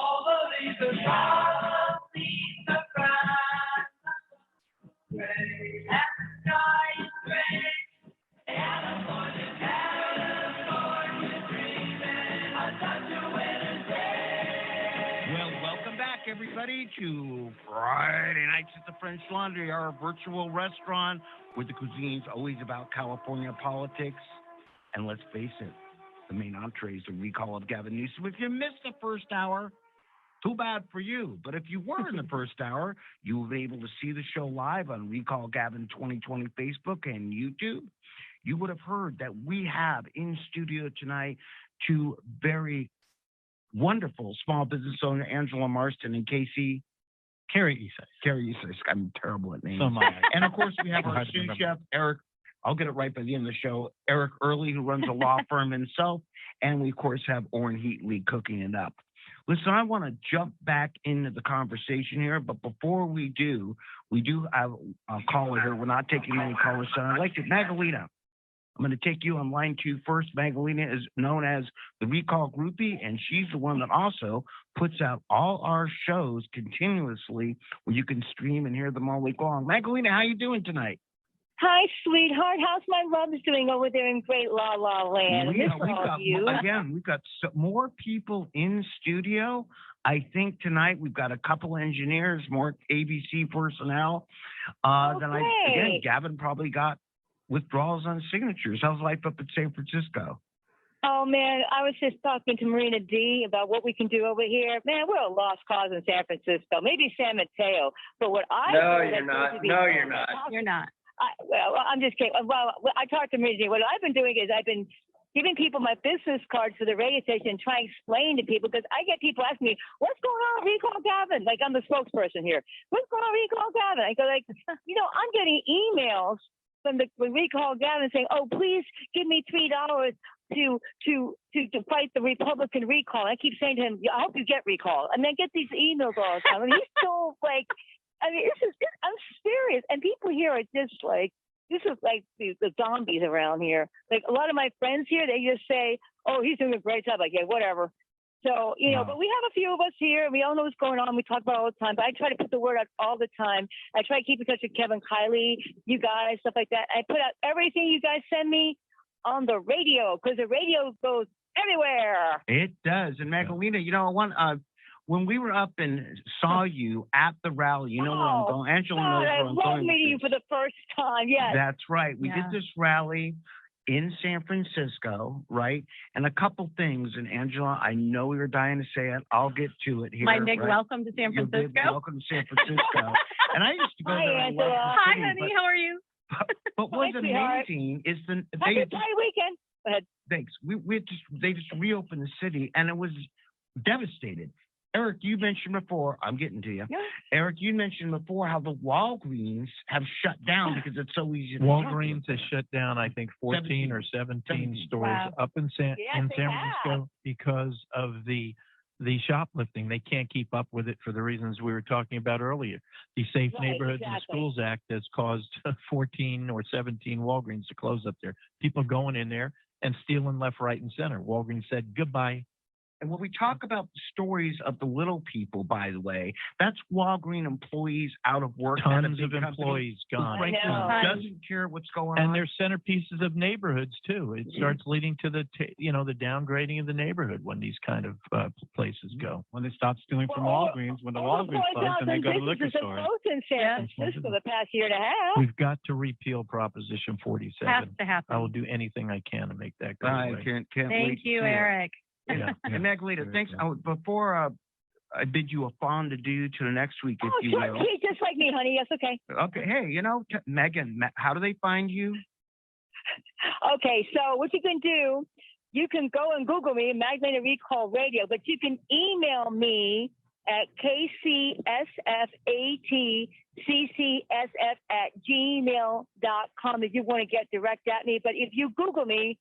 Well, welcome back, everybody, to Friday Nights at the French Laundry, our virtual restaurant where the cuisine's always about California politics. And let's face it, the main entree is the recall of Gavin Newsom. If you missed the first hour, too bad for you. But if you were in the first hour, you will be able to see the show live on Recall Gavin 2020 Facebook and YouTube. You would have heard that we have in studio tonight two very wonderful small business owner, Angela Marston and Casey. Carrie Isai. Carrie Isai. I'm terrible at names. So am I. And of course, we have our Hard to sous remember. chef, Eric. I'll get it right by the end of the show. Eric Early, who runs a law firm himself. And we, of course, have Oren Heatley cooking it up. Listen, I want to jump back into the conversation here. But before we do have a caller here. We're not taking any callers. So I'd like to, Magdalena. I'm going to take you on line 2 first. Magdalena is known as the Recall Groupie, and she's the one that also puts out all our shows continuously where you can stream and hear them all week long. Magdalena, how you doing tonight? Hi, sweetheart. How's my loves doing over there in great La La Land? We've got, you. again, we've got more people in studio. I think tonight we've got a couple engineers, more ABC personnel. Again, Gavin probably got withdrawals on signatures. How's life up at San Francisco? Oh, man, I was just talking to Marina D about what we can do over here. Man, we're a lost cause in San Francisco, maybe San Mateo. But what I No, do you're not. No, you're not. You're not. Well, I'm just kidding. Well, I talked to Marina D. What I've been doing is I've been giving people my business cards for the radio station and trying to explain to people, because I get people asking me, what's going on with Recall Gavin? Like, I'm the spokesperson here. What's going on with Recall Gavin? I go like, I'm getting emails from the Recall Gavin saying, oh, please give me $3 to fight the Republican recall. And I keep saying to him, I hope you get recalled. And then get these emails all the time. And he's so like, I'm serious. And people here are just like, this is like the zombies around here. Like a lot of my friends here, they just say, oh, he's doing a great job. Like, yeah, whatever. So, but we have a few of us here. We all know what's going on. We talk about it all the time. But I try to put the word out all the time. I try to keep in touch with Kevin Kiley, you guys, stuff like that. I put out everything you guys send me on the radio, because the radio goes everywhere. It does. And Magdalena, when we were up and saw you at the rally, where I'm going. Angela knows where I'm going. I love meeting you for the first time. Yes. That's right. We did this rally in San Francisco, right? And a couple things. And Angela, I know you're dying to say it. I'll get to it here. My big welcome to San Francisco. Your big welcome to San Francisco. And I used to go there. Hi, Angela. Hi, honey. How are you? But what's amazing is Happy weekend. Go ahead. Thanks. They just reopened the city, and it was devastated. Eric, you mentioned before, I'm getting to you. Yeah. Eric, you mentioned before how the Walgreens have shut down because it's so easy to Walgreens has shut down, I think, 14 or 17 stores up in San Francisco because of the shoplifting. They can't keep up with it for the reasons we were talking about earlier. The Safe Neighborhoods and Schools Act has caused 14 or 17 Walgreens to close up there. People going in there and stealing left, right, and center. Walgreens said goodbye. And when we talk about the stories of the little people, by the way, that's Walgreens employees out of work. at a Tons big of company employees who gone. frankly I know. doesn't care what's going on. And they're centerpieces of neighborhoods too. It starts leading to the downgrading of the neighborhood when these kind of places go. When they stop stealing from Well, Walgreens, when the over Walgreens close, and they go to the liquor businesses have store. closed in San Francisco the past year and a half. We've got to repeal Proposition Has 47. to happen. I will do anything I can to make that go I away. can't wait Thank to you, see it. Eric. Yeah. And Magdalena, Very thanks. cool. Before I bid you a fond adieu to the next week, if Oh, you sure, will. Kate, just like me, honey. Yes, okay. Okay. Hey, Megan, how do they find you? Okay, so what you can do, you can go and Google me, Magdalena Recall Radio, but you can email me at kcssfaccsf@gmail.com if you want to get direct at me. But if you Google me,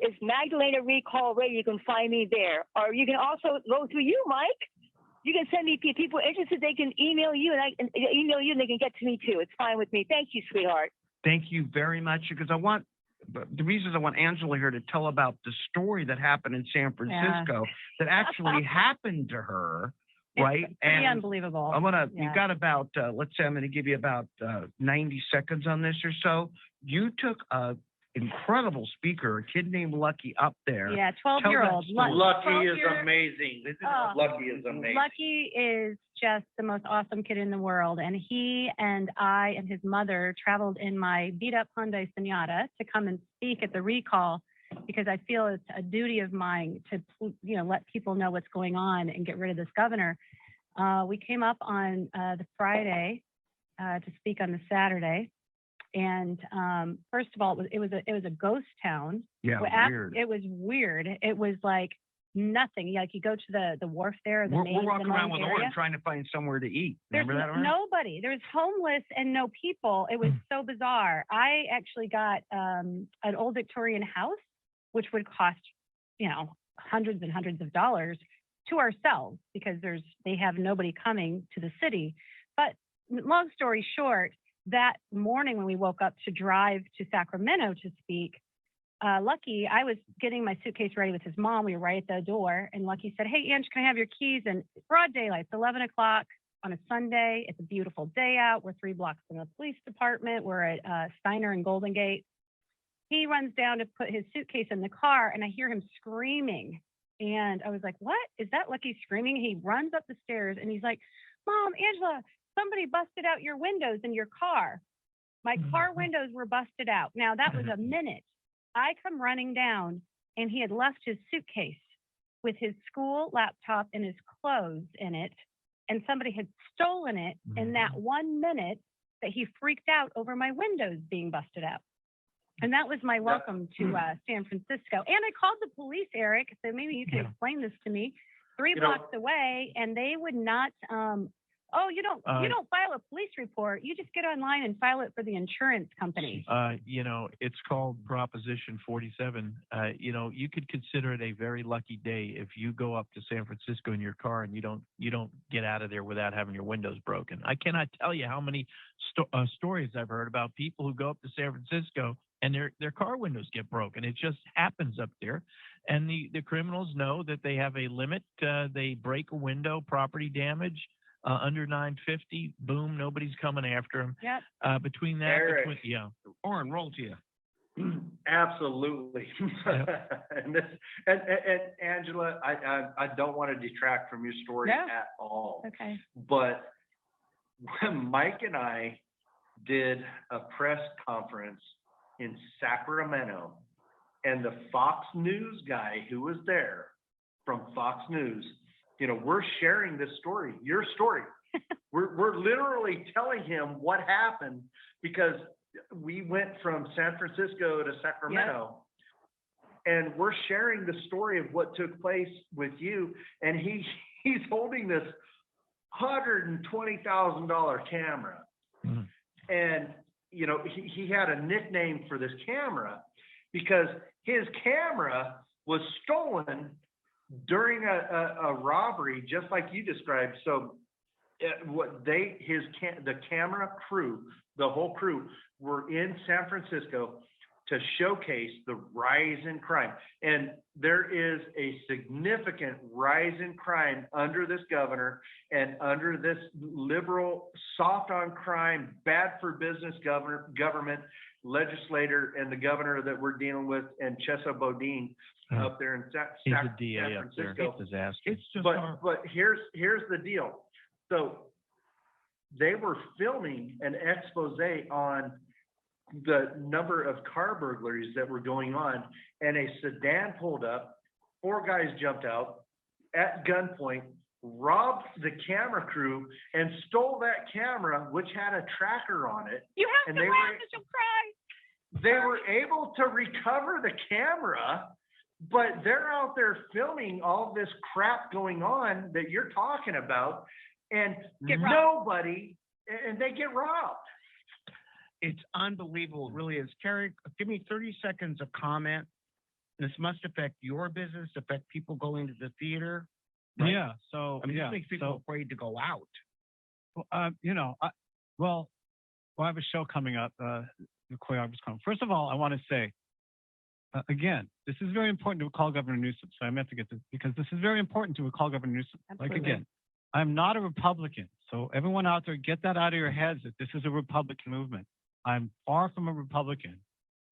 it's Magdalena Recall Radio. You can find me there. Or you can also go through you, Mike. You can send me people interested. They can email you, and I can email you, and they can get to me too. It's fine with me. Thank you, sweetheart. Thank you very much, because the reasons I want Angela here to tell about the story that happened in San Francisco that actually happened to her, right? It's pretty unbelievable. You've got about, let's say I'm going to give you about 90 seconds on this or so. You took a incredible speaker, a kid named Lucky, up there. Yeah, 12-year-old. Lucky is amazing. Oh. Lucky is amazing. Lucky is just the most awesome kid in the world. And he and I and his mother traveled in my beat up Hyundai Sonata to come and speak at the recall, because I feel it's a duty of mine to, let people know what's going on and get rid of this governor. We came up on the Friday to speak on the Saturday. And first of all, it was a ghost town. Yeah, weird. It was weird. It was like nothing. Like you go to the wharf there. We're walking around with Owen trying to find somewhere to eat. Remember that? Owen? Nobody. There was homeless and no people. It was so bizarre. I actually got an old Victorian house, which would cost, hundreds and hundreds of dollars to ourselves, because they have nobody coming to the city. But long story short, that morning when we woke up to drive to Sacramento to speak, Lucky, I was getting my suitcase ready with his mom. We were right at the door, and Lucky said, "Hey, Ange, can I have your keys?" And it's broad daylight. It's 11 o'clock on a Sunday. It's a beautiful day out. We're 3 blocks from the police department. We're at Steiner and Golden Gate. He runs down to put his suitcase in the car, and I hear him screaming. And I was like, "What? Is that Lucky screaming?" He runs up the stairs, and he's like, "Mom, Angela, somebody busted out your windows in your car." My car windows were busted out. Now, that was a minute. I come running down, and he had left his suitcase with his school laptop and his clothes in it, and somebody had stolen it in that 1 minute that he freaked out over my windows being busted out. And that was my welcome to San Francisco. And I called the police, Eric, so maybe you can explain this to me. 3 blocks away, and they would not you don't file a police report. You just get online and file it for the insurance company. It's called Proposition 47. You could consider it a very lucky day if you go up to San Francisco in your car and you don't get out of there without having your windows broken. I cannot tell you how many stories I've heard about people who go up to San Francisco and their car windows get broken. It just happens up there. And the criminals know that they have a limit. They break a window, property damage. Under 950, boom, nobody's coming after him. Yep. Between that, Eric. Oren, roll to you. Absolutely. and Angela, I don't want to detract from your story at all. Okay. But when Mike and I did a press conference in Sacramento, and the Fox News guy who was there from Fox News, we're sharing this story, your story. We're literally telling him what happened, because we went from San Francisco to Sacramento, and we're sharing the story of what took place with you. And he's holding this $120,000 camera. And, he had a nickname for this camera because his camera was stolen during a robbery, just like you described. So the camera crew, the whole crew, were in San Francisco to showcase the rise in crime. And there is a significant rise in crime under this governor and under this liberal, soft on crime, bad for business government legislator and the governor that we're dealing with, and Chesa Bodine up there in He's San a DA up there. Francisco. Disaster. It's just But here's the deal. So they were filming an expose on the number of car burglaries that were going on, and a sedan pulled up, 4 guys jumped out at gunpoint, robbed the camera crew, and stole that camera, which had a tracker on it. You have And to they laugh were- as you cry. They were able to recover the camera, but they're out there filming all this crap going on that you're talking about, and Get robbed. nobody, and they get robbed. It's unbelievable, it really is. Carrie, give me 30 seconds of comment. This must affect your business, affect people going to the theater. right? Yeah, so, I mean, yeah, this makes people so, afraid to go out. you know, well, I have a show coming up, the choreographer's coming. First of all, I want to say, again, this is very important to recall Governor Newsom. So I meant to get this because this is very important to recall Governor Newsom. Like, Absolutely. again, I'm not a Republican. So everyone out there, get that out of your heads that this is a Republican movement. I'm far from a Republican.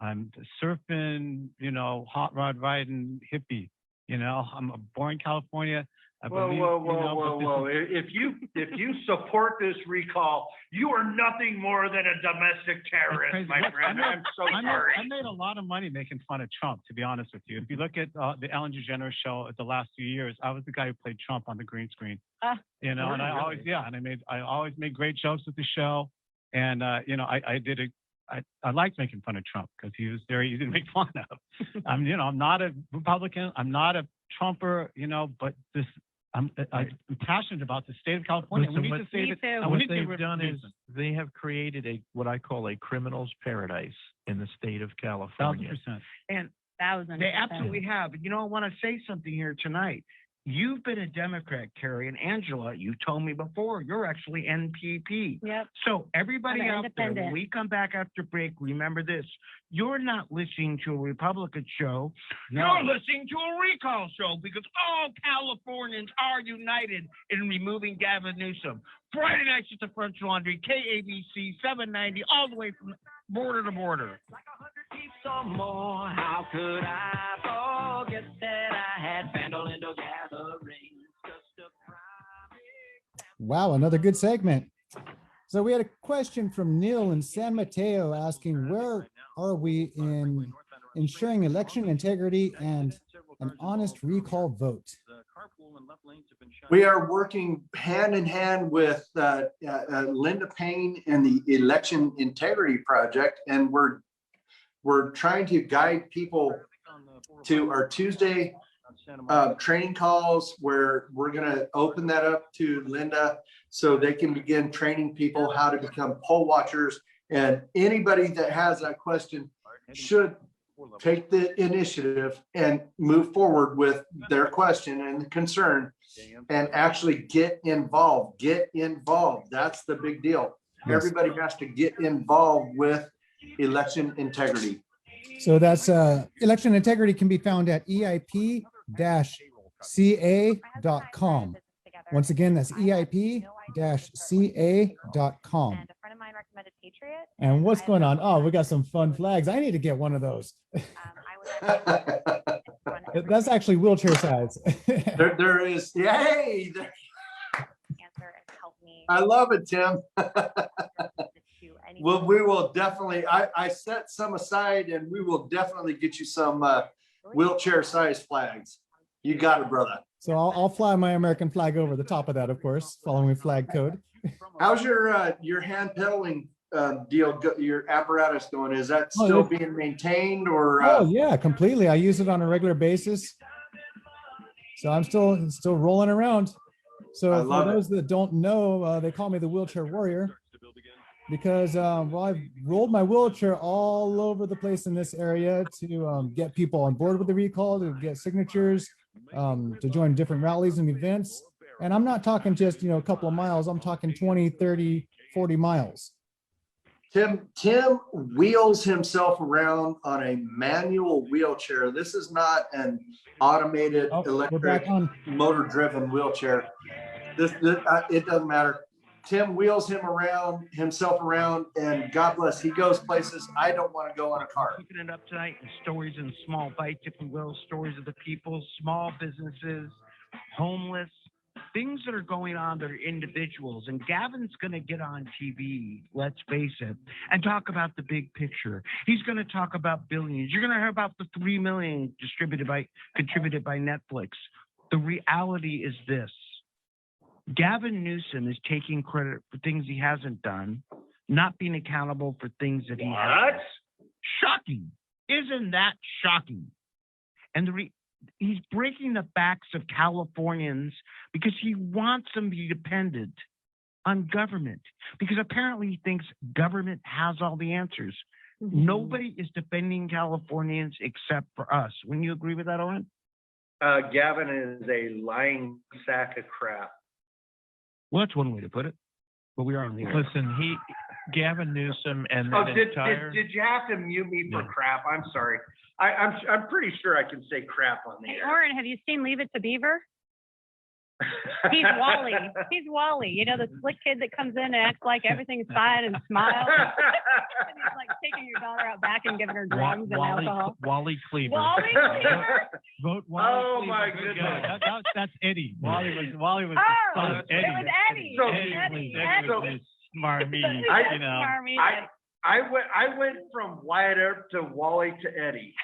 I'm the surfing, you know, hot rod riding hippie. You know, I'm born in California. I believe, you know, but this is- If you support this recall, you are nothing more than a domestic terrorist, crazy. my Look, friend. I'm so sorry. I made a lot of money making fun of Trump, to be honest with you. If you look at the Ellen DeGeneres show at the last few years, I was the guy who played Trump on the green screen. You know, and I Really? always, yeah, and I always made great jokes with the show. And, you know, I liked making fun of Trump because he was very easy to make fun of. You know, I'm not a Republican. I'm not a Trumper, you know, but I'm passionate about the state of California. Listen, we need what- to save Me it. too. and we What need to get they've rid of done is Newsom. they have created what I call a criminal's paradise in the state of 1,000%. California. And 1,000%. they absolutely have. You know, I want to say something here tonight. You've been a Democrat, Carrie, and Angela, you told me before, you're actually NPP. Yep. So everybody I'm out there, when independent. we come back after break, remember this. You're not listening to a Republican show. You're listening to a recall show because all Californians are united in removing Gavin Newsom. Friday nights at the French Laundry, KABC 790, all the way from border to border. Like 100 Jeeps or more, how could I forget that I had Vandal Indo gatherings? Just a prime Wow, another good segment. So we had a question from Neil in San Mateo asking, where are we in ensuring election integrity and an honest recall vote? We are working hand in hand with Linda Payne and the Election Integrity Project, and we're trying to guide people to our Tuesday training calls, where we're going to open that up to Linda so they can begin training people how to become poll watchers. And anybody that has that question should take the initiative and move forward with their question and concern and actually get involved. Get involved. That's the big deal. Yes. Everybody has to get involved with election integrity. So that's election integrity can be found at eip-ca.com. Once again, that's eip-ca.com. And a friend of mine recommended Patriot. And what's going on? Oh, we got some fun flags. I need to get one of those. That's actually wheelchair size. There is, yay! I love it, Tim. Well, we will definitely, I set some aside and we will definitely get you some wheelchair size flags. You got it, brother. So I'll fly my American flag over the top of that, of course, following flag code. How's your hand pedaling deal, your apparatus going? Is that Oh, still yeah. being maintained or? Oh yeah, completely. I use it on a regular basis. So I'm still rolling around. I So for love it. those that don't know, they call me the wheelchair warrior because well, I've rolled my wheelchair all over the place in this area to get people on board with the recall, to get signatures, to join different rallies and events. And I'm not talking just, a couple of miles. I'm talking 20, 30, 40 miles. Tim wheels himself around on a manual wheelchair. This is not an automated Oh, we're electric back on. motor driven wheelchair. It doesn't matter. Tim wheels himself around, and God bless, he goes places I don't want to go on a car. Keeping it up tonight in stories in small bites, if you will, stories of the people, small businesses, homeless, things that are going on that are individuals. And Gavin's going to get on TV, let's face it, and talk about the big picture. He's going to talk about billions. You're going to hear about the 3 million contributed by Netflix. The reality is this. Gavin Newsom is taking credit for things he hasn't done, not being accountable for things that he has. Shocking. Isn't that shocking? And he's breaking the backs of Californians because he wants them to be dependent on government, because apparently he thinks government has all the answers. Mm-hmm. Nobody is defending Californians except for us. Wouldn't you agree with that, Owen? Gavin is a lying sack of crap. Well, that's one way to put it. But we are on the air. Listen, Gavin Newsom and Oh, that did entire. you have to mute me for No. crap? I'm sorry. I'm pretty sure I can say crap on the Hey, air. Oren, have you seen Leave It to Beaver? He's Wally. He's Wally. You know, the slick kid that comes in and acts like everything's fine and smiles. And he's like taking your daughter out back and giving her drugs and alcohol. Wally Cleaver. Wally Cleaver? Vote Wally Oh, Cleaver. my Good goodness. guy. That's Eddie. Wally was Oh, son. it Eddie. was Eddie. So- Eddie. so- was smarmy, I- you know. Smarmy. I went from Wyatt Earp to Wally to Eddie.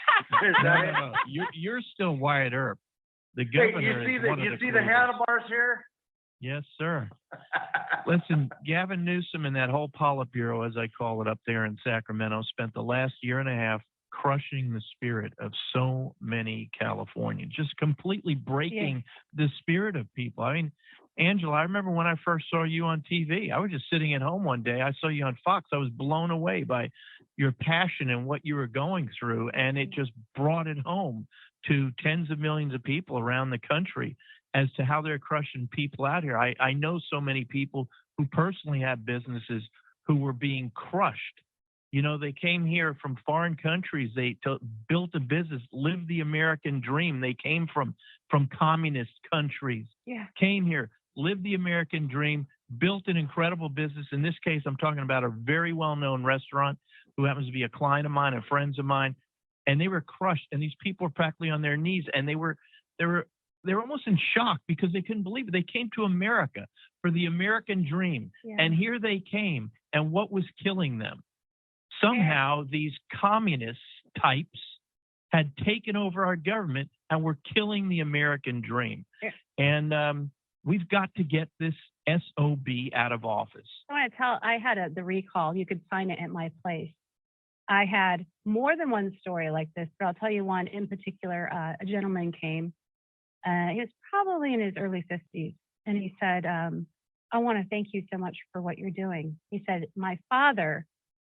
Is that it? No. You're still Wyatt Earp. The Hey, governor. you is one of see the Cleavers. handlebars here? Yes, sir. Listen, Gavin Newsom and that whole Politburo, as I call it up there in Sacramento, spent the last year and a half crushing the spirit of so many Californians, just completely breaking the spirit of people. I mean, Angela, I remember when I first saw you on TV. I was just sitting at home one day. I saw you on Fox. I was blown away by your passion and what you were going through, and it just brought it home to tens of millions of people around the country as to how they're crushing people out here. I know so many people who personally have businesses who were being crushed. You know, they came here from foreign countries. They built a business, lived the American dream. They came from communist countries, came here, lived the American dream, built an incredible business. In this case, I'm talking about a very well-known restaurant who happens to be a client of mine and friends of mine. And they were crushed. And these people were practically on their knees. And they were almost in shock because they couldn't believe it. They came to America for the American dream. Yeah. And here they came. And what was killing them? Somehow these communist types had taken over our government and were killing the American dream. Yeah. And we've got to get this SOB out of office. I want to tell, I had the recall. You could sign it at my place. I had more than one story like this, but I'll tell you one in particular. A gentleman came. He was probably in his early 50s. And he said, I want to thank you so much for what you're doing. He said, my father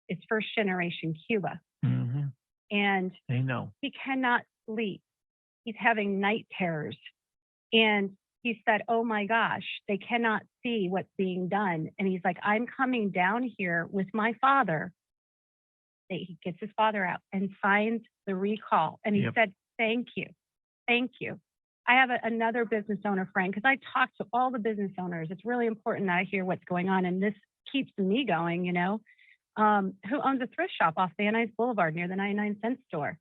is first generation Cuba. Mm-hmm. And They know. he cannot sleep. He's having night terrors. And he said, oh my gosh, they cannot see what's being done. And he's like, I'm coming down here with my father. He gets his father out and signs the recall. And he said, thank you. Thank you. I have another business owner friend, because I talk to all the business owners. It's really important that I hear what's going on. And this keeps me going, you know, who owns a thrift shop off Van Nuys Boulevard near the 99-cent store.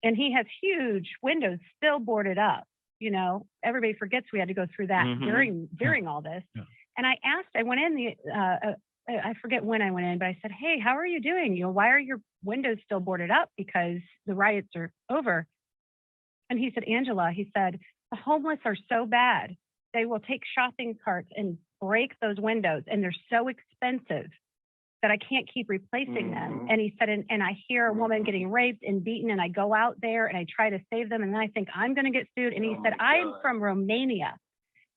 And he has huge windows still boarded up. You know, everybody forgets we had to go through that during all this. Yeah. And I went in I forget when I went in, but I said, hey, how are you doing? You know, why are your windows still boarded up? Because the riots are over. And he said, Angela, he said, the homeless are so bad. They will take shopping carts and break those windows. And they're so expensive that I can't keep replacing them. And he said, and I hear a woman getting raped and beaten, and I go out there and I try to save them. And then I think I'm going to get sued. And he said, I'm from Romania.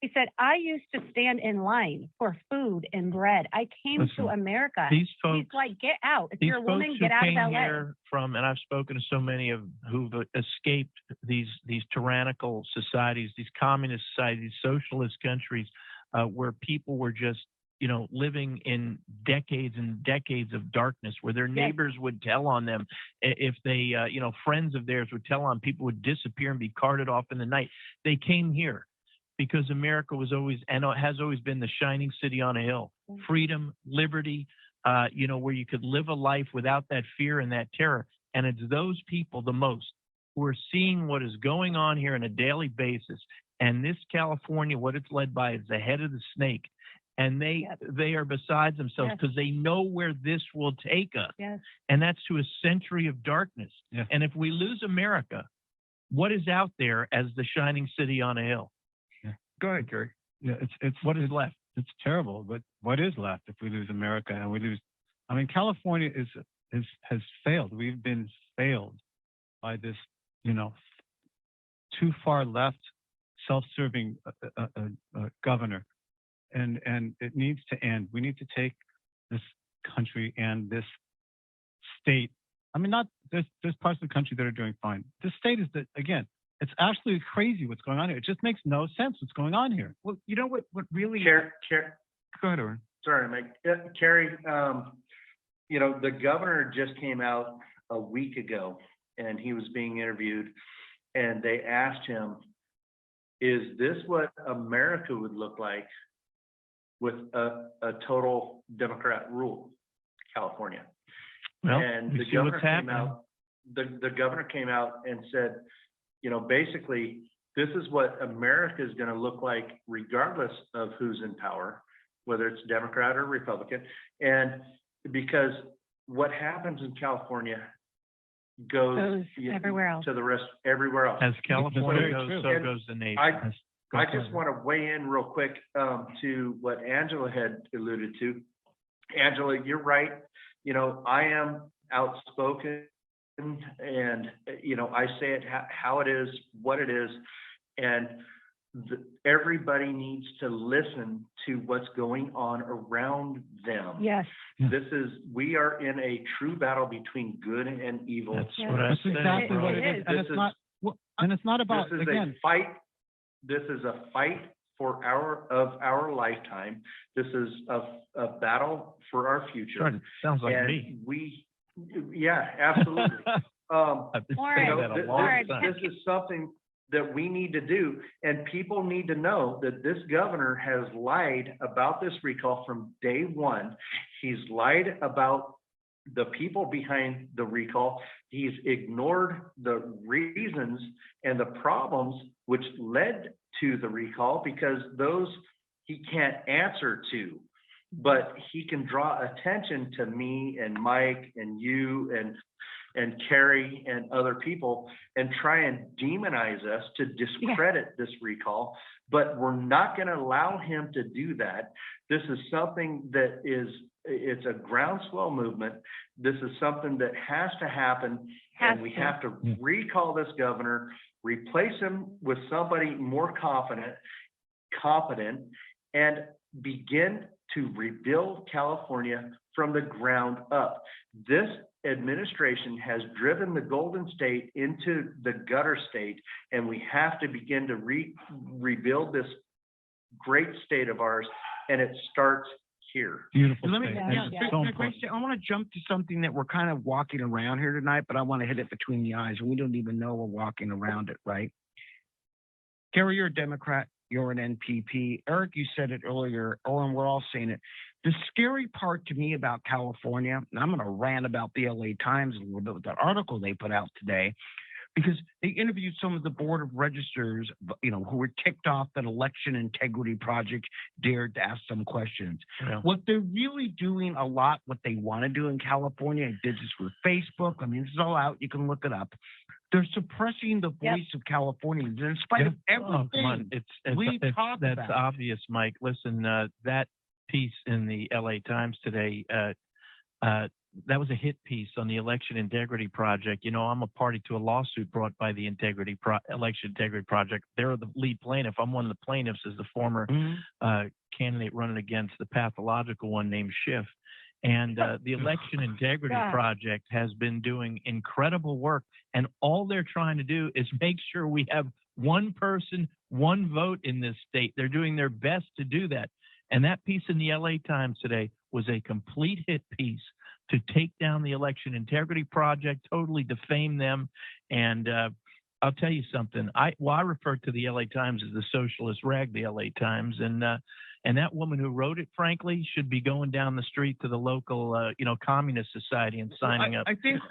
He said, I used to stand in line for food and bread. I came to America. These folks, he's like, get out. If these you're a woman, folks get who out of came LA. here from, and I've spoken to so many of who've escaped these tyrannical societies, these communist societies, socialist countries, where people were just living in decades and decades of darkness where their neighbors would tell on them if they, friends of theirs would tell on people would disappear and be carted off in the night. They came here because America was always and has always been the shining city on a hill. Freedom, liberty, where you could live a life without that fear and that terror. And it's those people the most who are seeing what is going on here on a daily basis. And this California, what it's led by, is the head of the snake. And they are beside themselves because they know where this will take us. Yes. And that's to a century of darkness. Yeah. And if we lose America, what is out there as the shining city on a hill? Yeah. Go ahead, Gary. Yeah, it's what is left. It's terrible, but what is left if we lose America and we lose? I mean, California has failed. We've been failed by this, too far left, self-serving governor, and it needs to end. We need to take this country and this state. I mean, there's parts of the country that are doing fine. This state is again. It's absolutely crazy what's going on here. It just makes no sense what's going on here. Well, you know what really... Go ahead, Oren. Sorry, Mike. Carrie, the governor just came out a week ago and he was being interviewed and they asked him, is this what America would look like with a total Democrat rule, California? Well, and we the see governor what's came happening. out, the governor came out and said, basically, this is what America is going to look like regardless of who's in power, whether it's Democrat or Republican. And because what happens in California goes everywhere else. to the rest, everywhere else. As California Very goes, true. so goes the nation. I just want to weigh in real quick to what Angela had alluded to. Angela, you're right. I am outspoken and, I say it how it is, what it is. And everybody needs to listen to what's going on around them. Yes. We are in a true battle between good and evil. That's what I That's said. exactly what it is. And it's not about, This is again, a fight. This is a fight for our lifetime. This is a battle for our future. Sounds like and me. Absolutely. I've been saying that a long time. This is something that we need to do, and people need to know that this governor has lied about this recall from day one. He's lied about the people behind the recall. He's ignored the reasons and the problems which led to the recall, because those he can't answer to, but he can draw attention to me and Mike and you and Carrie and other people and try and demonize us to discredit this recall. But we're not going to allow him to do that. This is something that it's a groundswell movement. This is something that has to happen. And we have to recall this governor, replace him with somebody more competent, and begin to rebuild California from the ground up. This administration has driven the Golden State into the gutter state, and we have to begin to rebuild this great state of ours, and it starts here. beautiful Let me, state. yeah, And it's big- so big important. question. I want to jump to something that we're kind of walking around here tonight, but I want to hit it between the eyes. We don't even know we're walking around it, right? Gary, you're a Democrat. You're an NPP. Eric, you said it earlier. Oh, and we're all saying it. The scary part to me about California, and I'm going to rant about the LA Times a little bit with that article they put out today, because they interviewed some of the board of registers, who were ticked off that Election Integrity Project dared to ask some questions. Yeah. What they're really doing a lot, what they want to do in California, I did this with Facebook. I mean, this is all out. You can look it up. They're suppressing the voice of Californians, in spite of Oh, come on. everything. It's talked that's about. obvious, Mike. Listen, that piece in the LA Times today, that was a hit piece on the Election Integrity Project. I'm a party to a lawsuit brought by the Election Integrity Project. They're the lead plaintiff. I'm one of the plaintiffs as the former candidate running against the pathological one named Schiff. And the Election Integrity Project has been doing incredible work. And all they're trying to do is make sure we have one person, one vote in this state. They're doing their best to do that. And that piece in the LA Times today was a complete hit piece to take down the Election Integrity Project, totally defame them. And I'll tell you something. I refer to the LA Times as the socialist rag, the LA Times. And that woman who wrote it, frankly, should be going down the street to the local, communist society and signing up. I think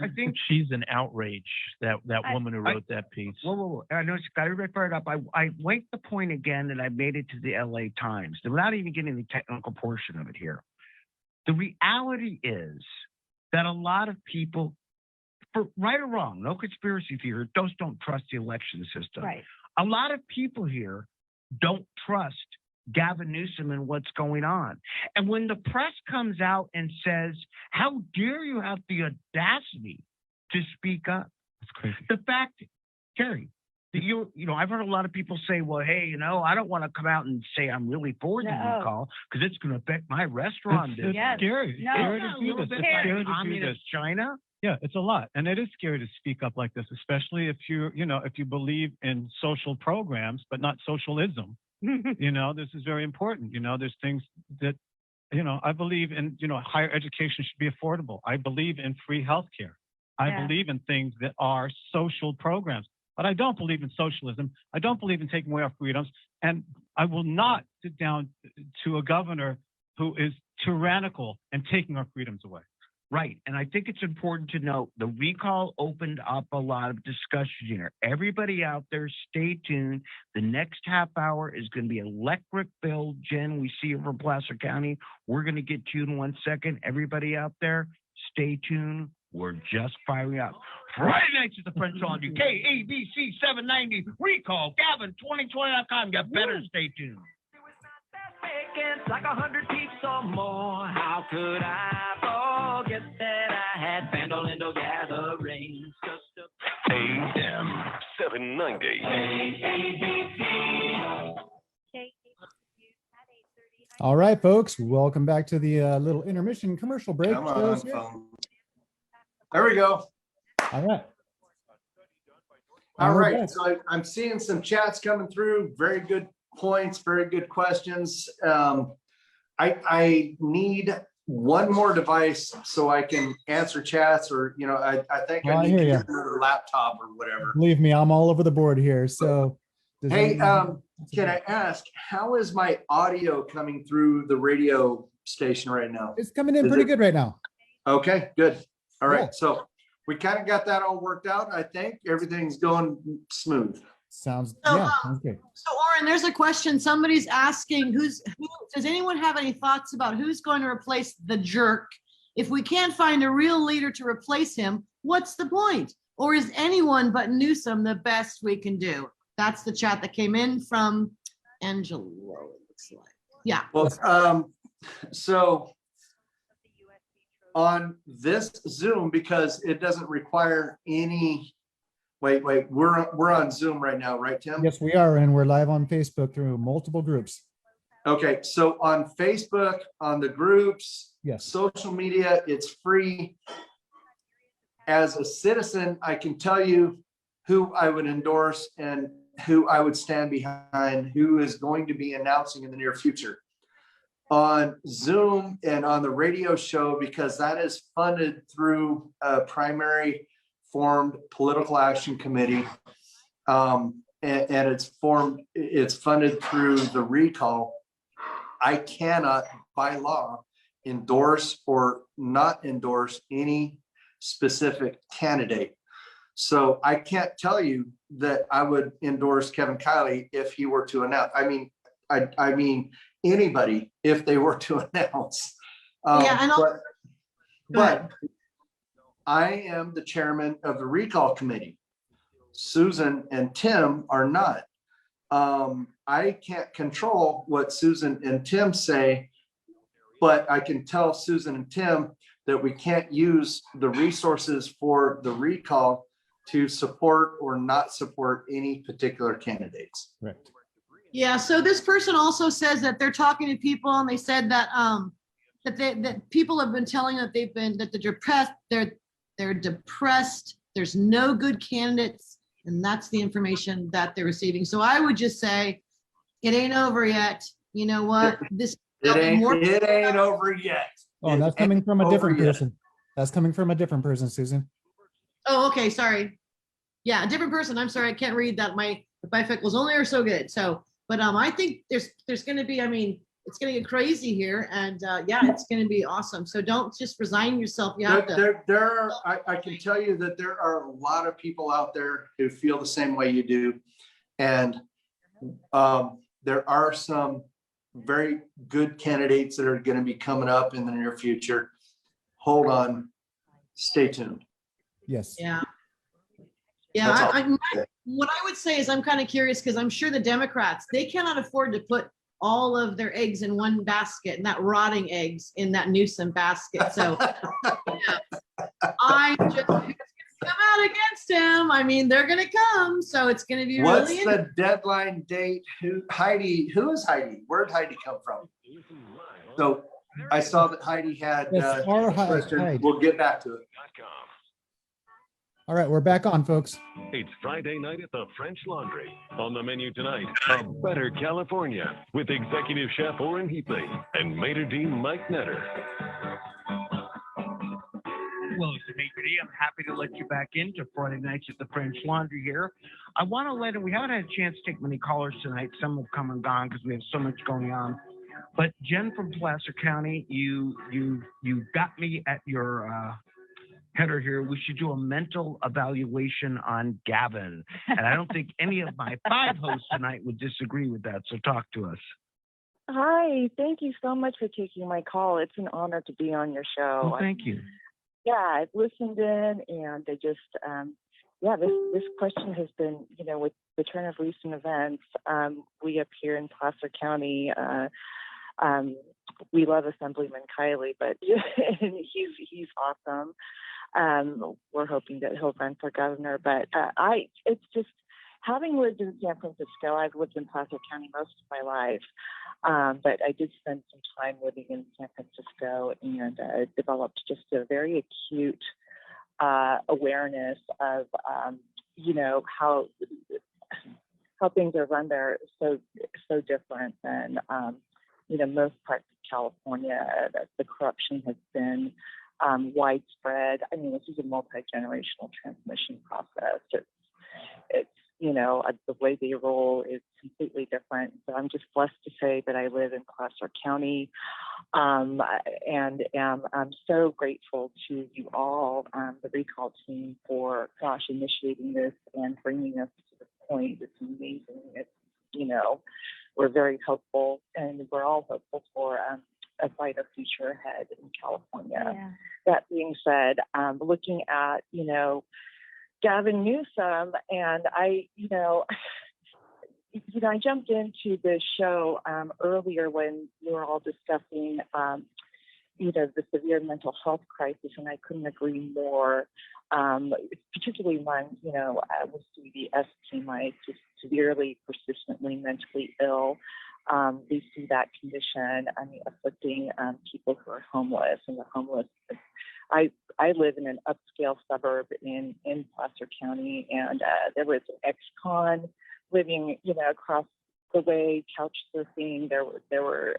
She's an outrage, that woman who wrote that piece. Whoa. I know I refer it up. I make the point again that I made it to the LA Times without even getting the technical portion of it here. The reality is that a lot of people, for right or wrong, no conspiracy theory, those don't trust the election system. Right. A lot of people here don't trust Gavin Newsom and what's going on. And when the press comes out and says, how dare you have the audacity to speak up? That's crazy. The fact, Terry, that I've heard a lot of people say, well, hey, I don't want to come out and say I'm really for the recall because it's going to affect my restaurant business. It's scary. No, Scary Isn't to that a do little this. bit It's like scary to do communist this. China? Yeah, it's a lot. And it is scary to speak up like this, especially if if you believe in social programs, but not socialism. This is very important. There's things that, I believe in, higher education should be affordable. I believe in free healthcare. I believe in things that are social programs, but I don't believe in socialism. I don't believe in taking away our freedoms. And I will not sit down to a governor who is tyrannical and taking our freedoms away. Right. And I think it's important to note the recall opened up a lot of discussion here. Everybody out there, stay tuned. The next half hour is going to be electric bill. Jen, we see you from Placer County. We're going to get to you in 1 second. Everybody out there, stay tuned. We're just firing up. Friday nights at the French Laundry, KABC 790, recall, Gavin2020.com. You better stay tuned. It's like 100 peeps or more. How could I forget that I had Bandolindo gatherings? AM 790. All right, folks, welcome back to the little intermission commercial break. Come on, phone. There we go. All right. All right. So I'm seeing some chats coming through. Very good points, very good questions. I need one more device so I can answer chats, or I think I need to get another laptop or whatever. Believe me, I'm all over the board here. So hey, can I ask, how is my audio coming through the radio station right now? It's coming in pretty good right now. Okay, good. All right. Cool. So we kind of got that all worked out. I think everything's going smooth. Sounds good. So Oren, there's a question. Somebody's asking who does anyone have any thoughts about who's going to replace the jerk? If we can't find a real leader to replace him, what's the point? Or is anyone but Newsom the best we can do? That's the chat that came in from Angelo, it looks like. Yeah. Well, so on this Zoom, because it doesn't require any, wait, we're on Zoom right now, right, Tim? Yes, we are, and we're live on Facebook through multiple groups. Okay, so on Facebook, on the groups, yes, social media, it's free. As a citizen, I can tell you who I would endorse and who I would stand behind, who is going to be announcing in the near future. On Zoom and on the radio show, because that is funded through a primary formed political action committee, and it's funded through the recall. I cannot by law endorse or not endorse any specific candidate. So I can't tell you that I would endorse Kevin Kiley if he were to announce. I mean anybody if they were to announce. But I am the chairman of the recall committee. Susan and Tim are not. I can't control what Susan and Tim say, but I can tell Susan and Tim that we can't use the resources for the recall to support or not support any particular candidates. Right. Yeah, so this person also says that they're talking to people and they said that that people have been telling that they're depressed, there's no good candidates, and that's the information that they're receiving. So I would just say it ain't over yet. You know what? This It ain't over yet. Oh, and that's It coming ain't from a different over yet. person. That's coming from a different person, Susan. Oh, okay, sorry. Yeah, a different person. I'm sorry, I can't read that. The bifocals only are so good. So, but I think there's going to be. I mean, it's going to get crazy here, and yeah, it's going to be awesome. So don't just resign yourself. You have to. I can tell you that there are a lot of people out there who feel the same way you do, and there are some very good candidates that are going to be coming up in the near future. Hold on, stay tuned. Yes. Yeah. That's all. What I would say is I'm kind of curious because I'm sure the Democrats, they cannot afford to put all of their eggs in one basket and that rotting eggs in that Newsom basket. So yeah, I just come out against him. I mean, they're going to come. So it's going to be What's really the deadline date? Who is Heidi? Where'd Heidi come from? So I saw that Heidi had Yes, our a question. Heidi. We'll get back to it. All right, we're back on, folks. It's Friday night at the French Laundry. On the menu tonight, a better California with executive chef Orrin Heatley and maitre d' Mike Netter. Well, it's Maitre D. I'm happy to let you back into Friday nights at the French Laundry here. I want to let we haven't had a chance to take many callers tonight. Some have come and gone because we have so much going on. But Jen from Placer County, you got me at your header here. We should do a mental evaluation on Gavin. And I don't think any of my 5 hosts tonight would disagree with that. So talk to us. Hi, thank you so much for taking my call. It's an honor to be on your show. Well, thank you. Yeah, I've listened in, and I just, this question has been, with the turn of recent events, we up here in Placer County, we love Assemblyman Kiley, but he's awesome. We're hoping that he'll run for governor, but it's just having lived in San Francisco. I've lived in Placer County most of my life, but I did spend some time living in San Francisco and developed just a very acute awareness of how things are run there so different than most parts of California. The corruption has been widespread. I mean, this is a multi-generational transmission process. It's the way they roll is completely different. So I'm just blessed to say that I live in Placer County, and I'm so grateful to you all, the recall team, for initiating this and bringing us to this point. It's amazing. It's we're very hopeful, and we're all hopeful for a brighter future ahead in California. Yeah. That being said, looking at, Gavin Newsom, and I jumped into the show earlier when we were all discussing, the severe mental health crisis, and I couldn't agree more, particularly when, with CVS team, just severely, persistently mentally ill. We see that condition, afflicting people who are homeless, and the homeless. I live in an upscale suburb in Placer County, and there was an ex-con living, across the way, couch surfing. There were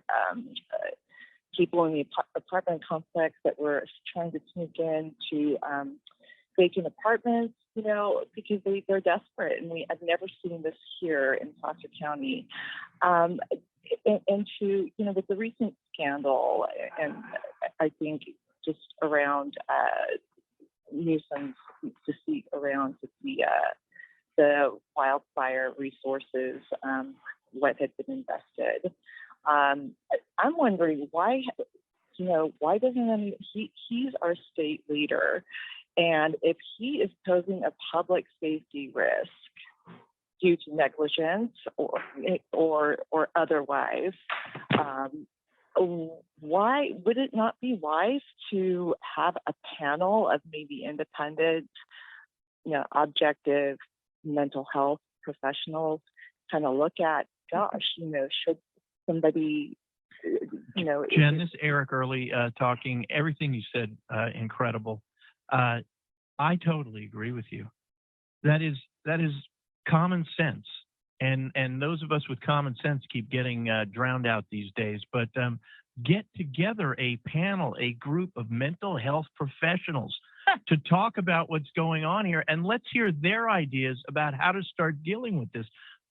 people in the apartment complex that were trying to sneak into vacant apartments, because they're desperate. And I've never seen this here in Placer County. And to, with the recent scandal, and I think just around Newsom's deceit around the wildfire resources, what had been invested. I'm wondering why doesn't he's our state leader, and if he is posing a public safety risk due to negligence or otherwise, why would it not be wise to have a panel of maybe independent, objective mental health professionals kind of look at, should somebody, Jen, this is Eric Early talking. Everything you said, incredible. I totally agree with you. That is common sense And those of us with common sense keep getting drowned out these days. But get together a panel, a group of mental health professionals to talk about what's going on here, and let's hear their ideas about how to start dealing with this.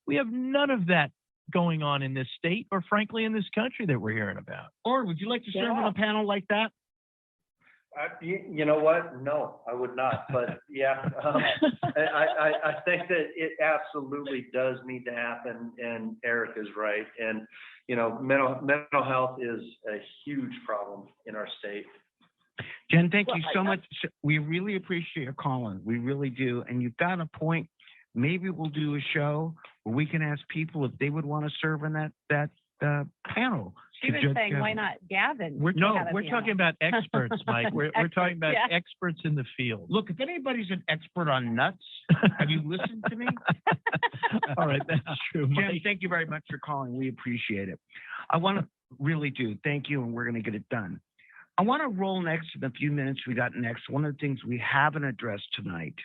We have none of that going on in this state, or frankly in this country that we're hearing about. Or would you like to serve on a panel like that? You know what? No, I would not. But yeah, I think that it absolutely does need to happen. And Eric is right. And you know, mental health is a huge problem in our state. Jen, thank you so much. We really appreciate your calling. We really do. And you've got a point. Maybe we'll do a show where we can ask people if they would want to serve in that panel. She was saying, why not Gavin? We're talking about experts, Mike. We're talking about experts in the field. Look, if anybody's an expert on nuts, have you listened to me? All right, that's true, Mike. Jen, thank you very much for calling. We appreciate it. I want to really do. Thank you, and we're going to get it done. I want to roll next in the few minutes we got next. One of the things we haven't addressed tonight,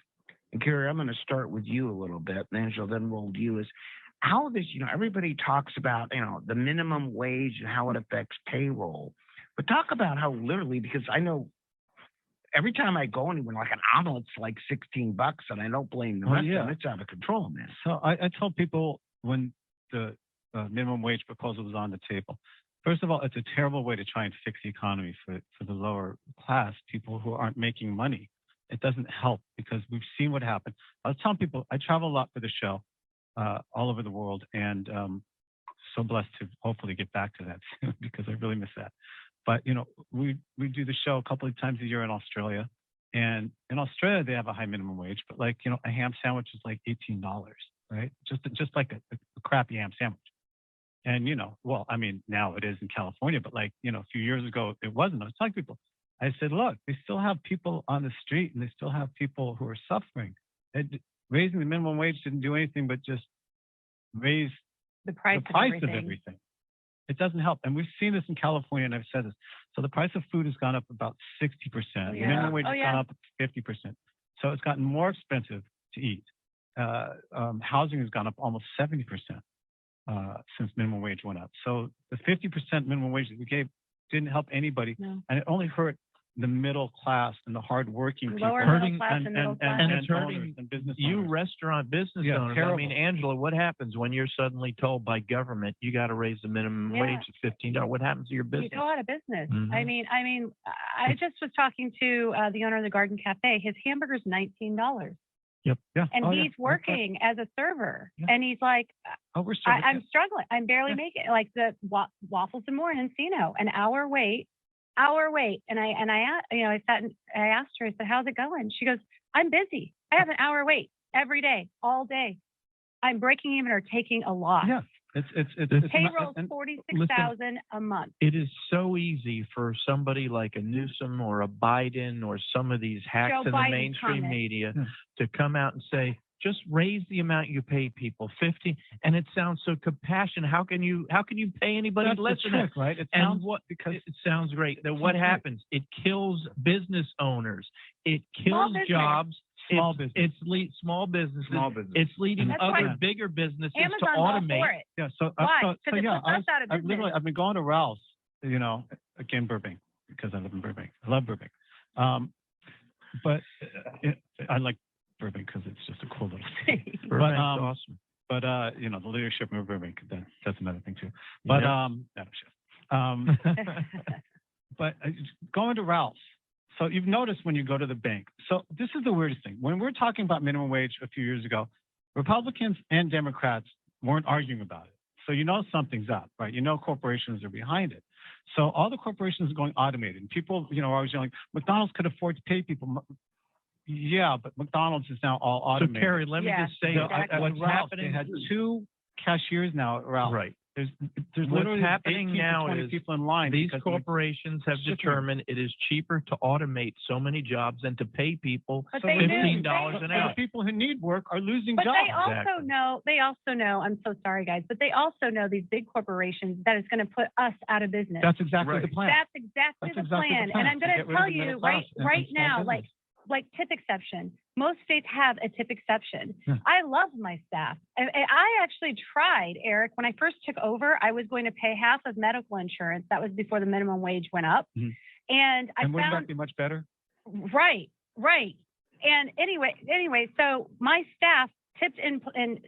and Carrie, I'm going to start with you a little bit, and Angela, then roll to you, is how this, everybody talks about, the minimum wage and how it affects payroll. But talk about how literally, because I know every time I go anywhere, like an omelet's like $16, and I don't blame the rest of them. It's out of control, man. So I tell people when the minimum wage proposal was on the table, first of all, it's a terrible way to try and fix the economy for the lower class, people who aren't making money. It doesn't help because we've seen what happened. I was telling people, I travel a lot for the show, all over the world, and so blessed to hopefully get back to that soon because I really miss that. But, we do the show a couple of times a year in Australia, and in Australia, they have a high minimum wage, but like, a ham sandwich is like $18, right? Just like a crappy ham sandwich. And, well, I mean, now it is in California, but like, a few years ago, it wasn't. I was telling people, I said, look, they still have people on the street and they still have people who are suffering. Raising the minimum wage didn't do anything but just raise the price of everything. It doesn't help. And we've seen this in California, and I've said this. So the price of food has gone up about 60%. Yeah. Minimum wage has gone up 50%. So it's gotten more expensive to eat. Housing has gone up almost 70% since minimum wage went up. So the 50% minimum wage that we gave didn't help anybody, and it only hurt the middle class and the hardworking people. Hurting and it's hurting you restaurant business owners. Terrible. I mean, Angela, what happens when you're suddenly told by government you got to raise the minimum wage to $15? What happens to your business? You go out of business. Mm-hmm. I mean, I just was talking to the owner of the Garden Cafe. His hamburger's $19. Yep. Yeah. And he's working as a server, and he's like, I'm struggling. I'm barely making like the Waffles and More in Encino, an hour wait. And I sat and I asked her, I said, how's it going? She goes, I'm busy. I have an hour wait every day, all day. I'm breaking even or taking a loss. Yeah. It's payroll's $46,000 a month. It is so easy for somebody like a Newsom or a Biden or some of these hacks in the mainstream media to come out and say, just raise the amount you pay people, 50, and it sounds so compassionate. How can you pay anybody less than that? Right? It sounds great. Then what happens? It kills business owners. It kills jobs. Small business. Small businesses. It's leading other bigger businesses to automate. For it. Yeah. I've been going to Ralph's, again, Burbank, because I live in Burbank. I love Burbank. But I like Burbank because it's just a cool little city. Burbank's awesome. But the leadership in Burbank, that's another thing too. But but going to Ralph's. So you've noticed when you go to the bank. So this is the weirdest thing. When we're talking about minimum wage a few years ago, Republicans and Democrats weren't arguing about it. So something's up, right? Corporations are behind it. So all the corporations are going automated. And people, are always yelling, McDonald's could afford to pay people. Yeah, but McDonald's is now all automated. So Carrie, let me just say what's happening. They had 2 cashiers now at Ralph's. Right. There's what's happening now 20 is people in line. These corporations have determined it is cheaper to automate so many jobs than to pay people $15 an hour. The people who need work are losing but jobs. They also know, I'm so sorry, guys, but they also know these big corporations that it's going to put us out of business. That's exactly the plan. That's exactly the plan. And I'm going to tell you right now, like like tip exception. Most states have a tip exception. Yeah. I love my staff. I actually tried, Eric, when I first took over, I was going to pay half of medical insurance. That was before the minimum wage went up. Mhm. And I And wouldn't found, that be much better? right. And anyway, so my staff, tipped in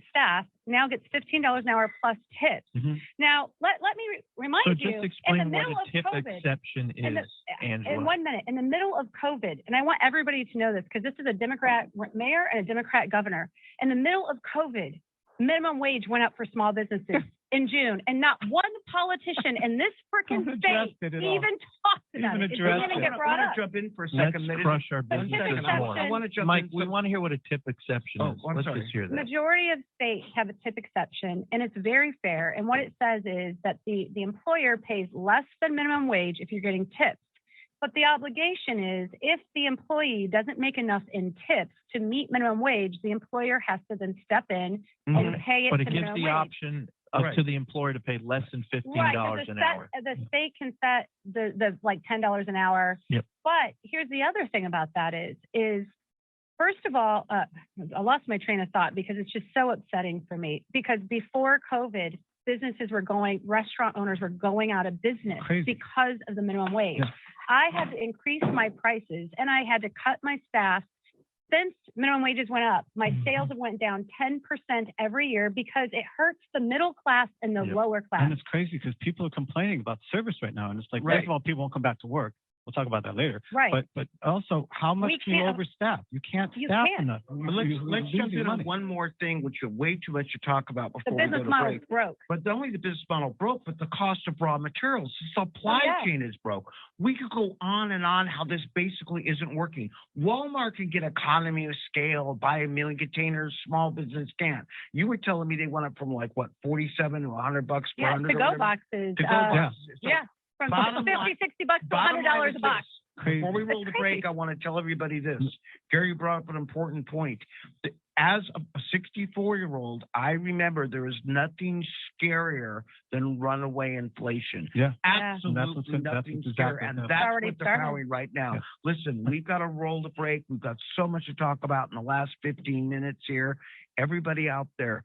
staff now gets $15 an hour plus tips. Mhm. Now, let me remind So you, just in the explain what middle a of tip COVID, exception in is, Angela. in 1 minute, in the middle of COVID, and I want everybody to know this because this is a Democrat mayor and a Democrat governor. In the middle of COVID, minimum wage went up for small businesses in June, and not one politician in this freaking Who state addressed it at all? even talked about Even it. It addressed didn't even it. get I brought want up. to jump in for a Let's second. crush our A tip businesses more. exception- I want to jump Mike, in. we want to hear what a tip exception Oh, is. I'm Let's sorry. just hear that. Majority of states have a tip exception, and it's very fair. And what it says is that the employer pays less than minimum wage if you're getting tips. But the obligation is if the employee doesn't make enough in tips to meet minimum wage, the employer has to then step in and pay it But to it gives minimum the wage. option up Right. to the employer to pay less than $15 an hour. The state can set the like $10 an hour. Yep. But here's the other thing about that is first of all, I lost my train of thought because it's just so upsetting for me. Because before COVID, restaurant owners were going out of business Crazy. because of the minimum wage. Yeah. I had to increase my prices and I had to cut my staff. Since minimum wages went up, my sales have went down 10% every year because it hurts the middle class and the Yep. lower class. And it's crazy because people are complaining about service right now. And it's like, Right. first of all, people won't come back to work. We'll talk about that later. Right. But also, how much We can you can't- overstaff? You can't You staff can't. enough. But let's jump in on one more thing, which is way too much to talk about The before we go business to model break. is broke. But not only the business model broke, but the cost of raw materials, the supply Oh, yeah. chain is broke. We could go on and on how this basically isn't working. Walmart can get economy of scale, buy 1 million containers, small business can't. You were telling me they went up from like what, 47 to $100 per Yeah, 100 or to-go whatever? boxes. To-go uh, boxes. So Yeah, from bottom 50, line- 60 bucks to bottom line $100 is a box. this. Crazy. Before we roll It's the break, crazy. I want to tell everybody this. Gary brought up an important point. As a 64-year-old, I remember there is nothing scarier than runaway inflation. Yeah. Absolutely that's nothing exactly scary. what's And happening. that's Already what they're started. powering right now. Yeah. Listen, we've got to roll the break. We've got so much to talk about in the last 15 minutes here. Everybody out there,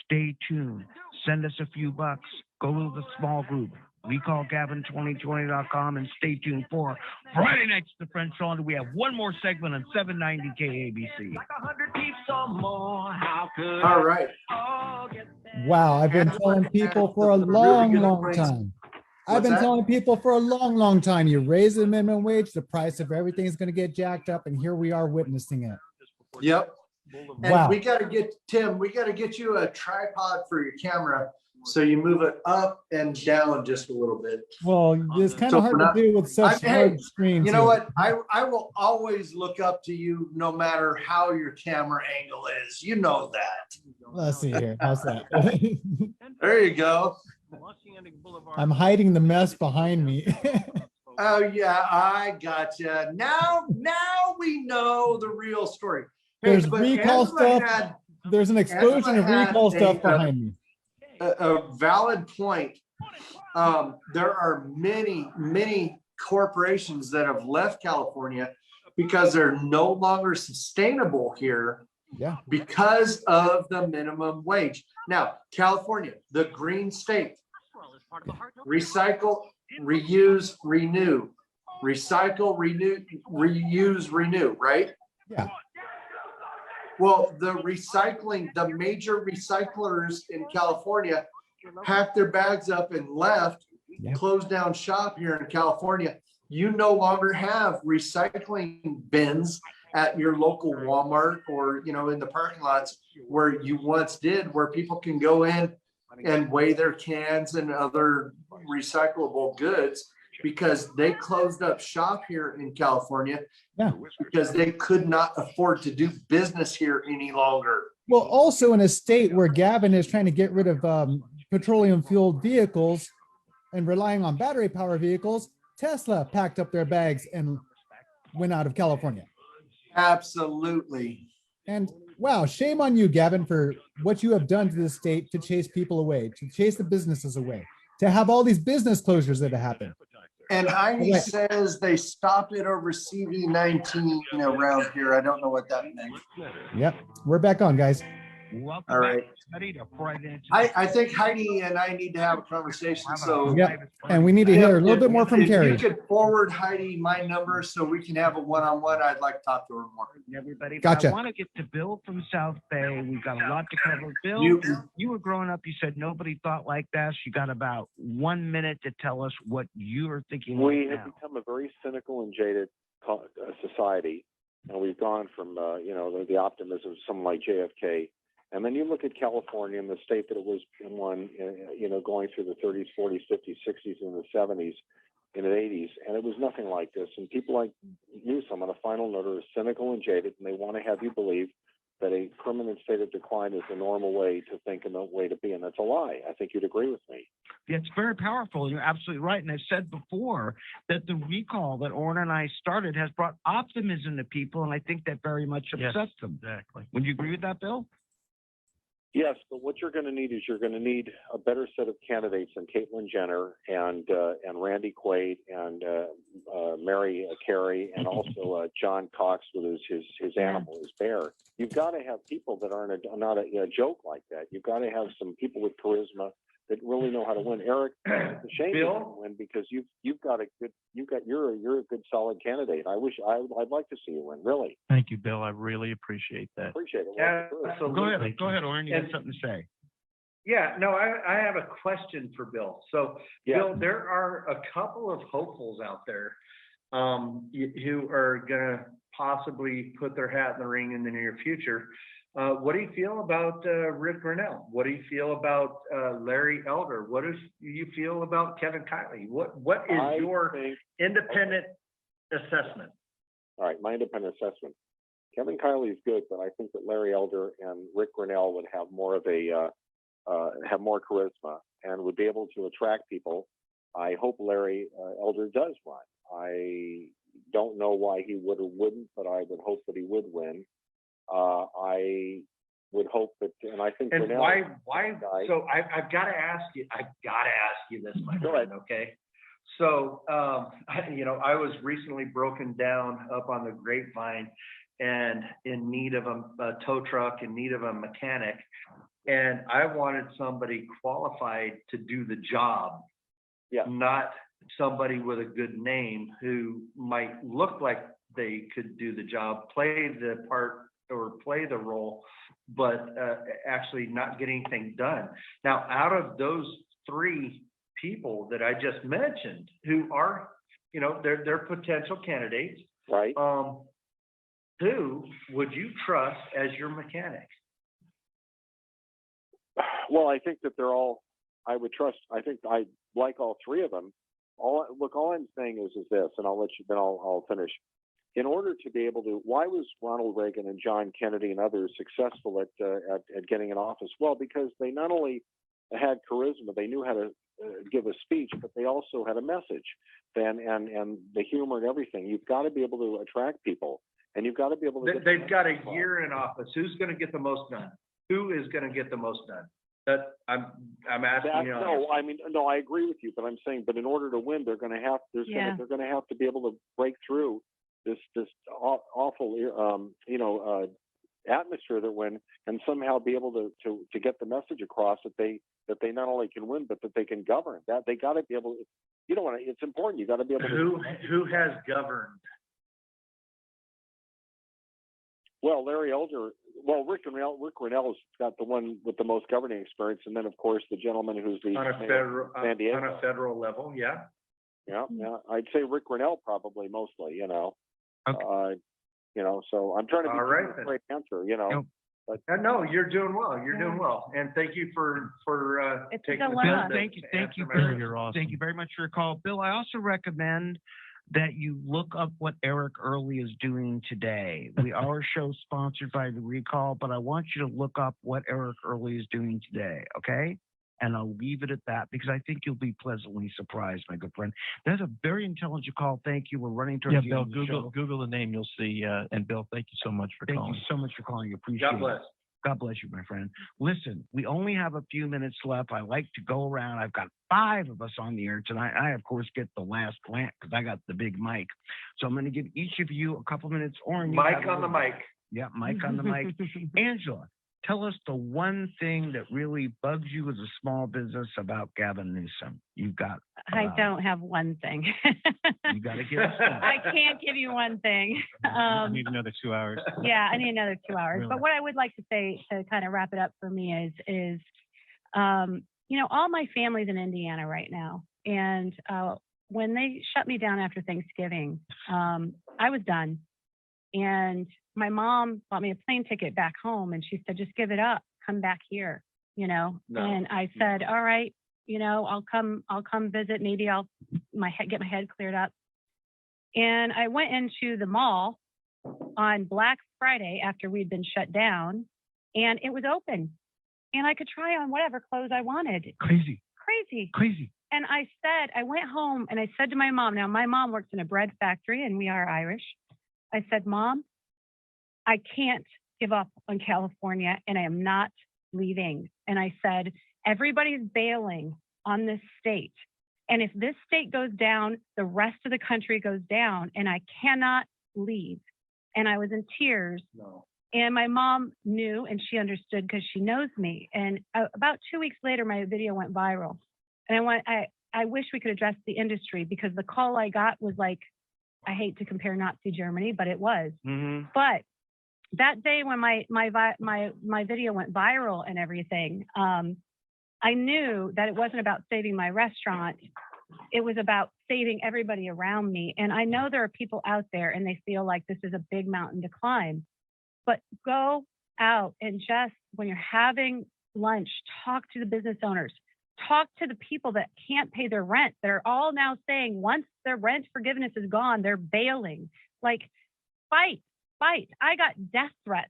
stay tuned. Send us a few bucks. Go to the small group. RecallGavin2020.com and stay tuned for Friday nights at the French Laundry. We have one more segment on 790 KABC. All right. Wow, I've been telling people for a long, long time. I've been What's that? telling people for a long, long time, you raise the minimum wage, the price of everything is going to get jacked up, and here we are witnessing it. Yep. And Wow. we got to get, Tim, we got to get you a tripod for your camera. So you move it up and down just a little bit. Well, it's kind So of hard we're to not- do with such hey, hard screens. You know here. what? I will always look up to you no matter how your camera angle is. You know that. Let's see here. How's that? There you go. I'm hiding the mess behind me. Oh yeah, I gotcha. Now we know the real story. Hey, There's but recall Angela stuff. had There's an explosion of had recall a- stuff behind me. a valid point. There are many corporations that have left California because they're no longer sustainable here Yeah. because of the minimum wage. Now, California, the green state, recycle, reuse, renew, recycle, renew, reuse, renew, right? Yeah. Well, the major recyclers in California packed their bags up and left, Yeah. closed down shop here in California. You no longer have recycling bins at your local Walmart or, in the parking lots where you once did, where people can go in and weigh their cans and other recyclable goods because they closed up shop here in California. Yeah. Because they could not afford to do business here any longer. Well, also in a state where Gavin is trying to get rid of petroleum fueled vehicles and relying on battery power vehicles, Tesla packed up their bags and went out of California. Absolutely. And wow, shame on you, Gavin, for what you have done to the state to chase people away, to chase the businesses away, to have all these business closures that have happened. And Heidi Right. says they stopped it over CV19 around here. I don't know what that means. Yep, we're back on, guys. Welcome All right. back, everybody, to Friday Night. I think Heidi and I need to have a conversation, so. Yep. And we need to hear a little bit more from If Carrie. you could forward Heidi my number so we can have a one-on-one, I'd like to talk to her more. Everybody, Gotcha. I want to get to Bill from South Bay. We've got a lot to cover. Bill, you were growing up. You said nobody thought like this. You got about 1 minute to tell us what you are thinking. We right have now. become a very cynical and jaded society, and we've gone from the optimism of someone like JFK, and then you look at California and the state that it was in going through the 30s, 40s, 50s, 60s, and the 70s, in the 80s, and it was nothing like this. And people like Newsom, on a final note, are cynical and jaded, and they want to have you believe that a permanent state of decline is the normal way to think and the way to be, and that's a lie. I think you'd agree with me. Yeah, it's very powerful. You're absolutely right. And I've said before that the recall that Orrin and I started has brought optimism to people, and I think that very much Yes, upsets them. exactly. Would you agree with that, Bill? Yes, but what you're going to need is you're going to need a better set of candidates than Caitlyn Jenner and Randy Quaid and Mary Carey and also John Cox with his animal, his bear. You've got to have people that aren't not a joke like that. You've got to have some people with charisma that really know how to win. Eric, it's a shame you Bill? didn't win because you're a good solid candidate. I'd like to see you win, really. Thank you, Bill. I really appreciate that. Appreciate it. Absolutely. Go ahead, Orrin. You And- have something to say. Yeah, no, I have a question for Bill. So, Yeah. Bill, there are a couple of hopefuls out there who are going to possibly put their hat in the ring in the near future. What do you feel about Rick Grinnell? What do you feel about Larry Elder? What do you feel about Kevin Kiley? What is your independent assessment? All right, my independent assessment. Kevin Kiley is good, but I think that Larry Elder and Rick Grinnell would have more of a have more charisma and would be able to attract people. I hope Larry Elder does run. I don't know why he would or wouldn't, but I would hope that he would win. I would hope that, and I think. And Grinnell, why? So I've got to ask you this, my Go friend. Okay. So, I was recently broken down up on the grapevine and in need of a tow truck, in need of a mechanic. And I wanted somebody qualified to do the job, not somebody with a good name who might look like they could do the job, play the part or play the role, but actually not get anything done. Now, out of those three people that I just mentioned, who are, they're potential candidates, right? Who would you trust as your mechanic? Well, I think that they're all. I would trust. I think I like all three of them. All I'm saying is this, and I'll let you. Then I'll finish. In order to be able to, why was Ronald Reagan and John Kennedy and others successful at getting in office? Well, because they not only had charisma, they knew how to give a speech, but they also had a message, and the humor and everything. You've got to be able to attract people, and you've got to be able to. They've got a year in office. Who's going to get the most done? Who is going to get the most done? That I'm asking you. No, I agree with you, but I'm saying, but in order to win, they're going to have they're going to have to be able to break through this awful atmosphere that win, and somehow be able to get the message across that they not only can win, but that they can govern. That they got to be able to. It's important. You got to be able to. Who has governed? Well, Larry Elder. Well, Rick Grinnell's got the one with the most governing experience, and then of course the gentleman who's the on a federal level, yeah. Yeah. I'd say Rick Grinnell probably mostly. So I'm trying to be a great answer. But no, you're doing well. You're doing well, and thank you for taking the time. Thank you, Bill. You're awesome. Thank you very much for your call, Bill. I also recommend that you look up what Eric Early is doing today. We are a show sponsored by the Recall, but I want you to look up what Eric Early is doing today, okay? And I'll leave it at that because I think you'll be pleasantly surprised, my good friend. That's a very intelligent call. Thank you. We're running towards the Bill, end of the show. Google the name, you'll see. And Bill, thank you so much for calling. Thank you so much for calling. Appreciate it. God bless. God bless you, my friend. Listen, we only have a few minutes left. I like to go around. I've got 5 of us on the air tonight. I, of course, get the last rant because I got the big mic. So I'm going to give each of you a couple minutes. Or Mike on the mic. Yeah, Mike on the mic. Angela, tell us the one thing that really bugs you as a small business about Gavin Newsom. You've got. I don't have one thing. You got to give us one. I can't give you one thing. I need another 2 hours. Yeah, I need another 2 hours. Really? But what I would like to say to kind of wrap it up for me is, you know, all my family's in Indiana right now. And when they shut me down after Thanksgiving, I was done. And my mom bought me a plane ticket back home and she said, just give it up, come back here, you know? No. And I said, all right, you know, I'll come visit. Maybe I'll get my head cleared up. And I went into the mall on Black Friday after we'd been shut down and it was open and I could try on whatever clothes I wanted. Crazy. And I went home and I said to my mom, now my mom works in a bread factory and we are Irish. I said, Mom, I can't give up on California and I am not leaving. And I said, everybody's bailing on this state. And if this state goes down, the rest of the country goes down and I cannot leave. And I was in tears. No. And my mom knew and she understood because she knows me. And about 2 weeks later, my video went viral. And I wish we could address the industry because the call I got was like, I hate to compare Nazi Germany, but it was. Mm-hmm. But that day when my video went viral and everything, I knew that it wasn't about saving my restaurant. It was about saving everybody around me. And I know there are people out there and they feel like this is a big mountain to climb. But go out and just when you're having lunch, talk to the business owners. Talk to the people that can't pay their rent. They're all now saying once their rent forgiveness is gone, they're bailing. Like, fight. I got death threats.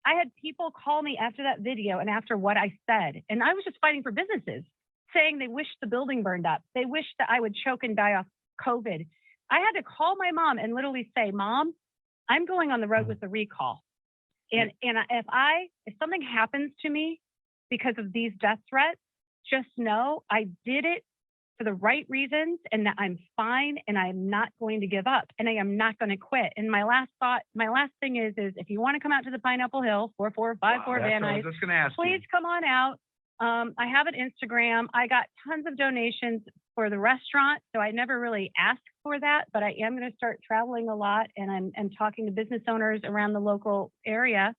I had people call me after that video and after what I said. And I was just fighting for businesses, saying they wish the building burned up. They wish that I would choke and die off COVID. I had to call my mom and literally say, Mom, I'm going on the road with the recall. And if something happens to me because of these death threats, just know I did it for the right reasons and that I'm fine and I'm not going to give up and I am not going to quit. And my last thing is if you want to come out to the Pineapple Hill, 4454 Van Nuys, please come on out. I have an Instagram. I got tons of donations for the restaurant, so I never really asked for that, but I am going to start traveling a lot and I'm talking to business owners around the local area.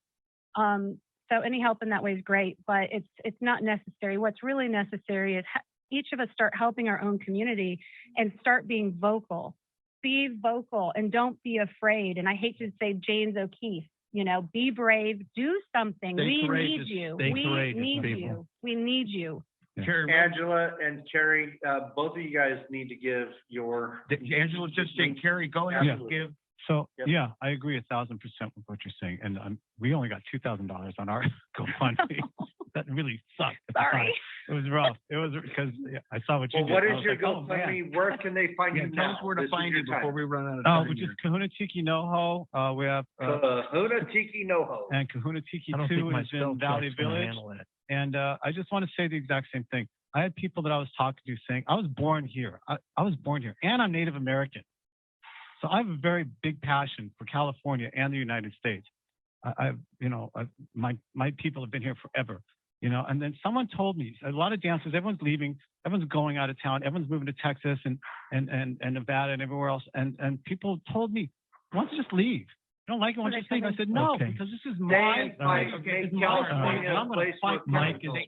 So any help in that way is great, but it's not necessary. What's really necessary is each of us start helping our own community and start being vocal. Be vocal and don't be afraid. And I hate to say James O'Keefe, you know, be brave, do something. We need you. We need you. Angela and Carrie, both of you guys need to give your. Angela just saying, Carrie, go ahead and give. So yeah, I agree 1,000% with what you're saying, and we only got $2,000 on our GoFundMe. That really sucked. Sorry, it was rough. It was because I saw what you did. What is your GoFundMe? Where can they find you now? Tell us where to find you before we run out of Oh, time. which is Kahuna Tiki NoHo. We have Kahuna Tiki NoHo, and Kahuna Tiki 2 is in Valley Village. And I just want to say the exact same thing. I had people that I was talking to saying, I was born here. I was born here, and I'm Native American. So I have a very big passion for California and the United States. My people have been here forever, you know. And then someone told me a lot of dancers, everyone's leaving, everyone's going out of town, everyone's moving to Texas and Nevada and everywhere else. And people told me, why don't you just leave? You don't like it? Why don't you just leave? I said no, because this is my.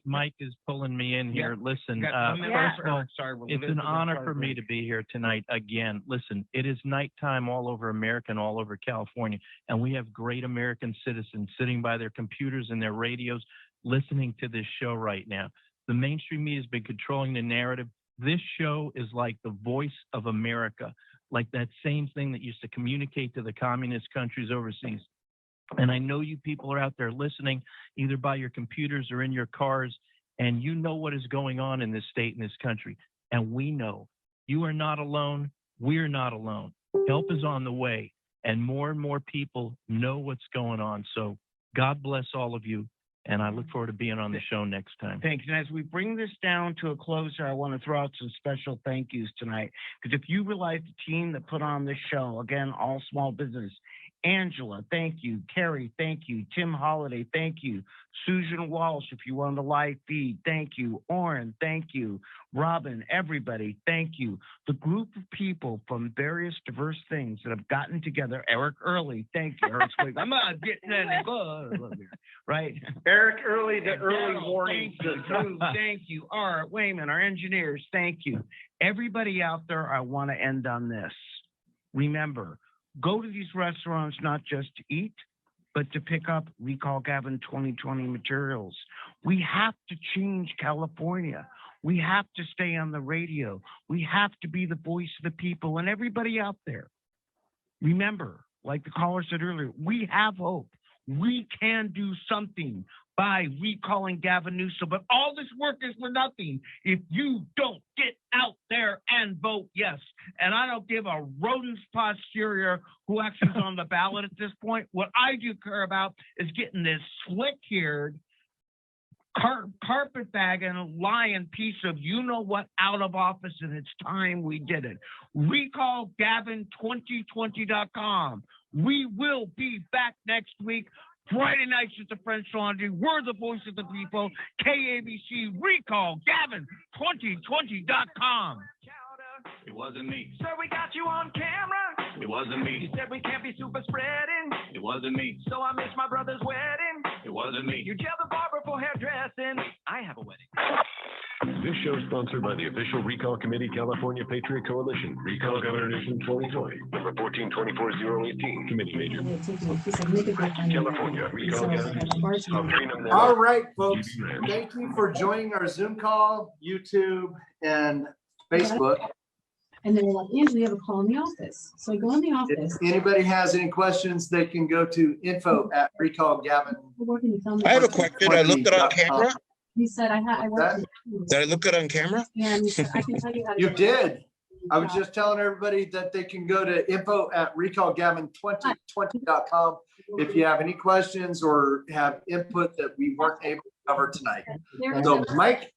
Mike is pulling me in here. Listen, first of all, it's an honor for me to be here tonight again. Listen, it is nighttime all over America and all over California, and we have great American citizens sitting by their computers and their radios listening to this show right now. The mainstream media has been controlling the narrative. This show is like the voice of America, like that same thing that used to communicate to the communist countries overseas. And I know you people are out there listening, either by your computers or in your cars, and you know what is going on in this state and this country. And we know you are not alone. We're not alone. Help is on the way, and more people know what's going on. So God bless all of you. And I look forward to being on the show next time. Thanks. And as we bring this down to a closer, I want to throw out some special thank yous tonight. Because if you realize the team that put on this show, again, all small business, Angela, thank you. Carrie, thank you. Tim Holiday, thank you. Susan Walsh, if you were on the live feed, thank you. Oren, thank you. Robin, everybody, thank you. The group of people from various diverse things that have gotten together. Eric Early, thank you. Eric's like, I'm not getting any good. Right? Eric Early, the early warning Thank you. system. Thank you. Art, Wayman, our engineers, thank you. Everybody out there, I want to end on this. Remember, go to these restaurants not just to eat, but to pick up Recall Gavin 2020 materials. We have to change California. We have to stay on the radio. We have to be the voice of the people. And everybody out there, remember, like the caller said earlier, we have hope. We can do something by recalling Gavin Newsom. But all this work is for nothing if you don't get out there and vote yes. And I don't give a rodent's posterior who actually is on the ballot at this point. What I do care about is getting this slick-haired, carpetbagging, lying piece of you-know-what out of office, and it's time we did it. Recall Gavin2020.com. We will be back next week. Friday nights at the French Laundry. We're the voice of the people. KABC. Recall Gavin2020.com. It wasn't me. Sir, we got you on camera. It wasn't me. You said we can't be super spreading. It wasn't me. So I missed my brother's wedding. It wasn't me. You jailed the barber for hairdressing. I have a wedding. This show is sponsored by the official Recall Committee California Patriot Coalition. Recall Governor Newsom 2020, number 1424018. Committee major. California. Recall Governor Newsom. All right, folks. Thank you for joining our Zoom call, YouTube, and Facebook. And they were like, Angela, you have a call in the office. So I go in the office. If anybody has any questions, they can go to info@recallgavin. I have a question. I looked it on camera. He said, I worked. Did I look it on camera? Yeah, and he said, I can tell you how to. You did. I was just telling everybody that they can go to info@recallgavin2020.com if you have any questions or have input that we weren't able to cover tonight. So Mike,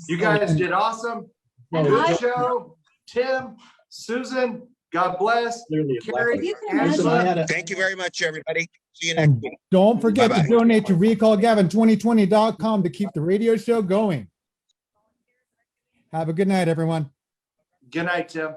you guys did awesome. Good show. Tim, Susan, God bless. Carrie, Angela. Thank you very much, everybody. See you next And week. don't forget Bye-bye. to donate to recallgavin2020.com to keep the radio show going. Have a good night, everyone. Good night, Tim.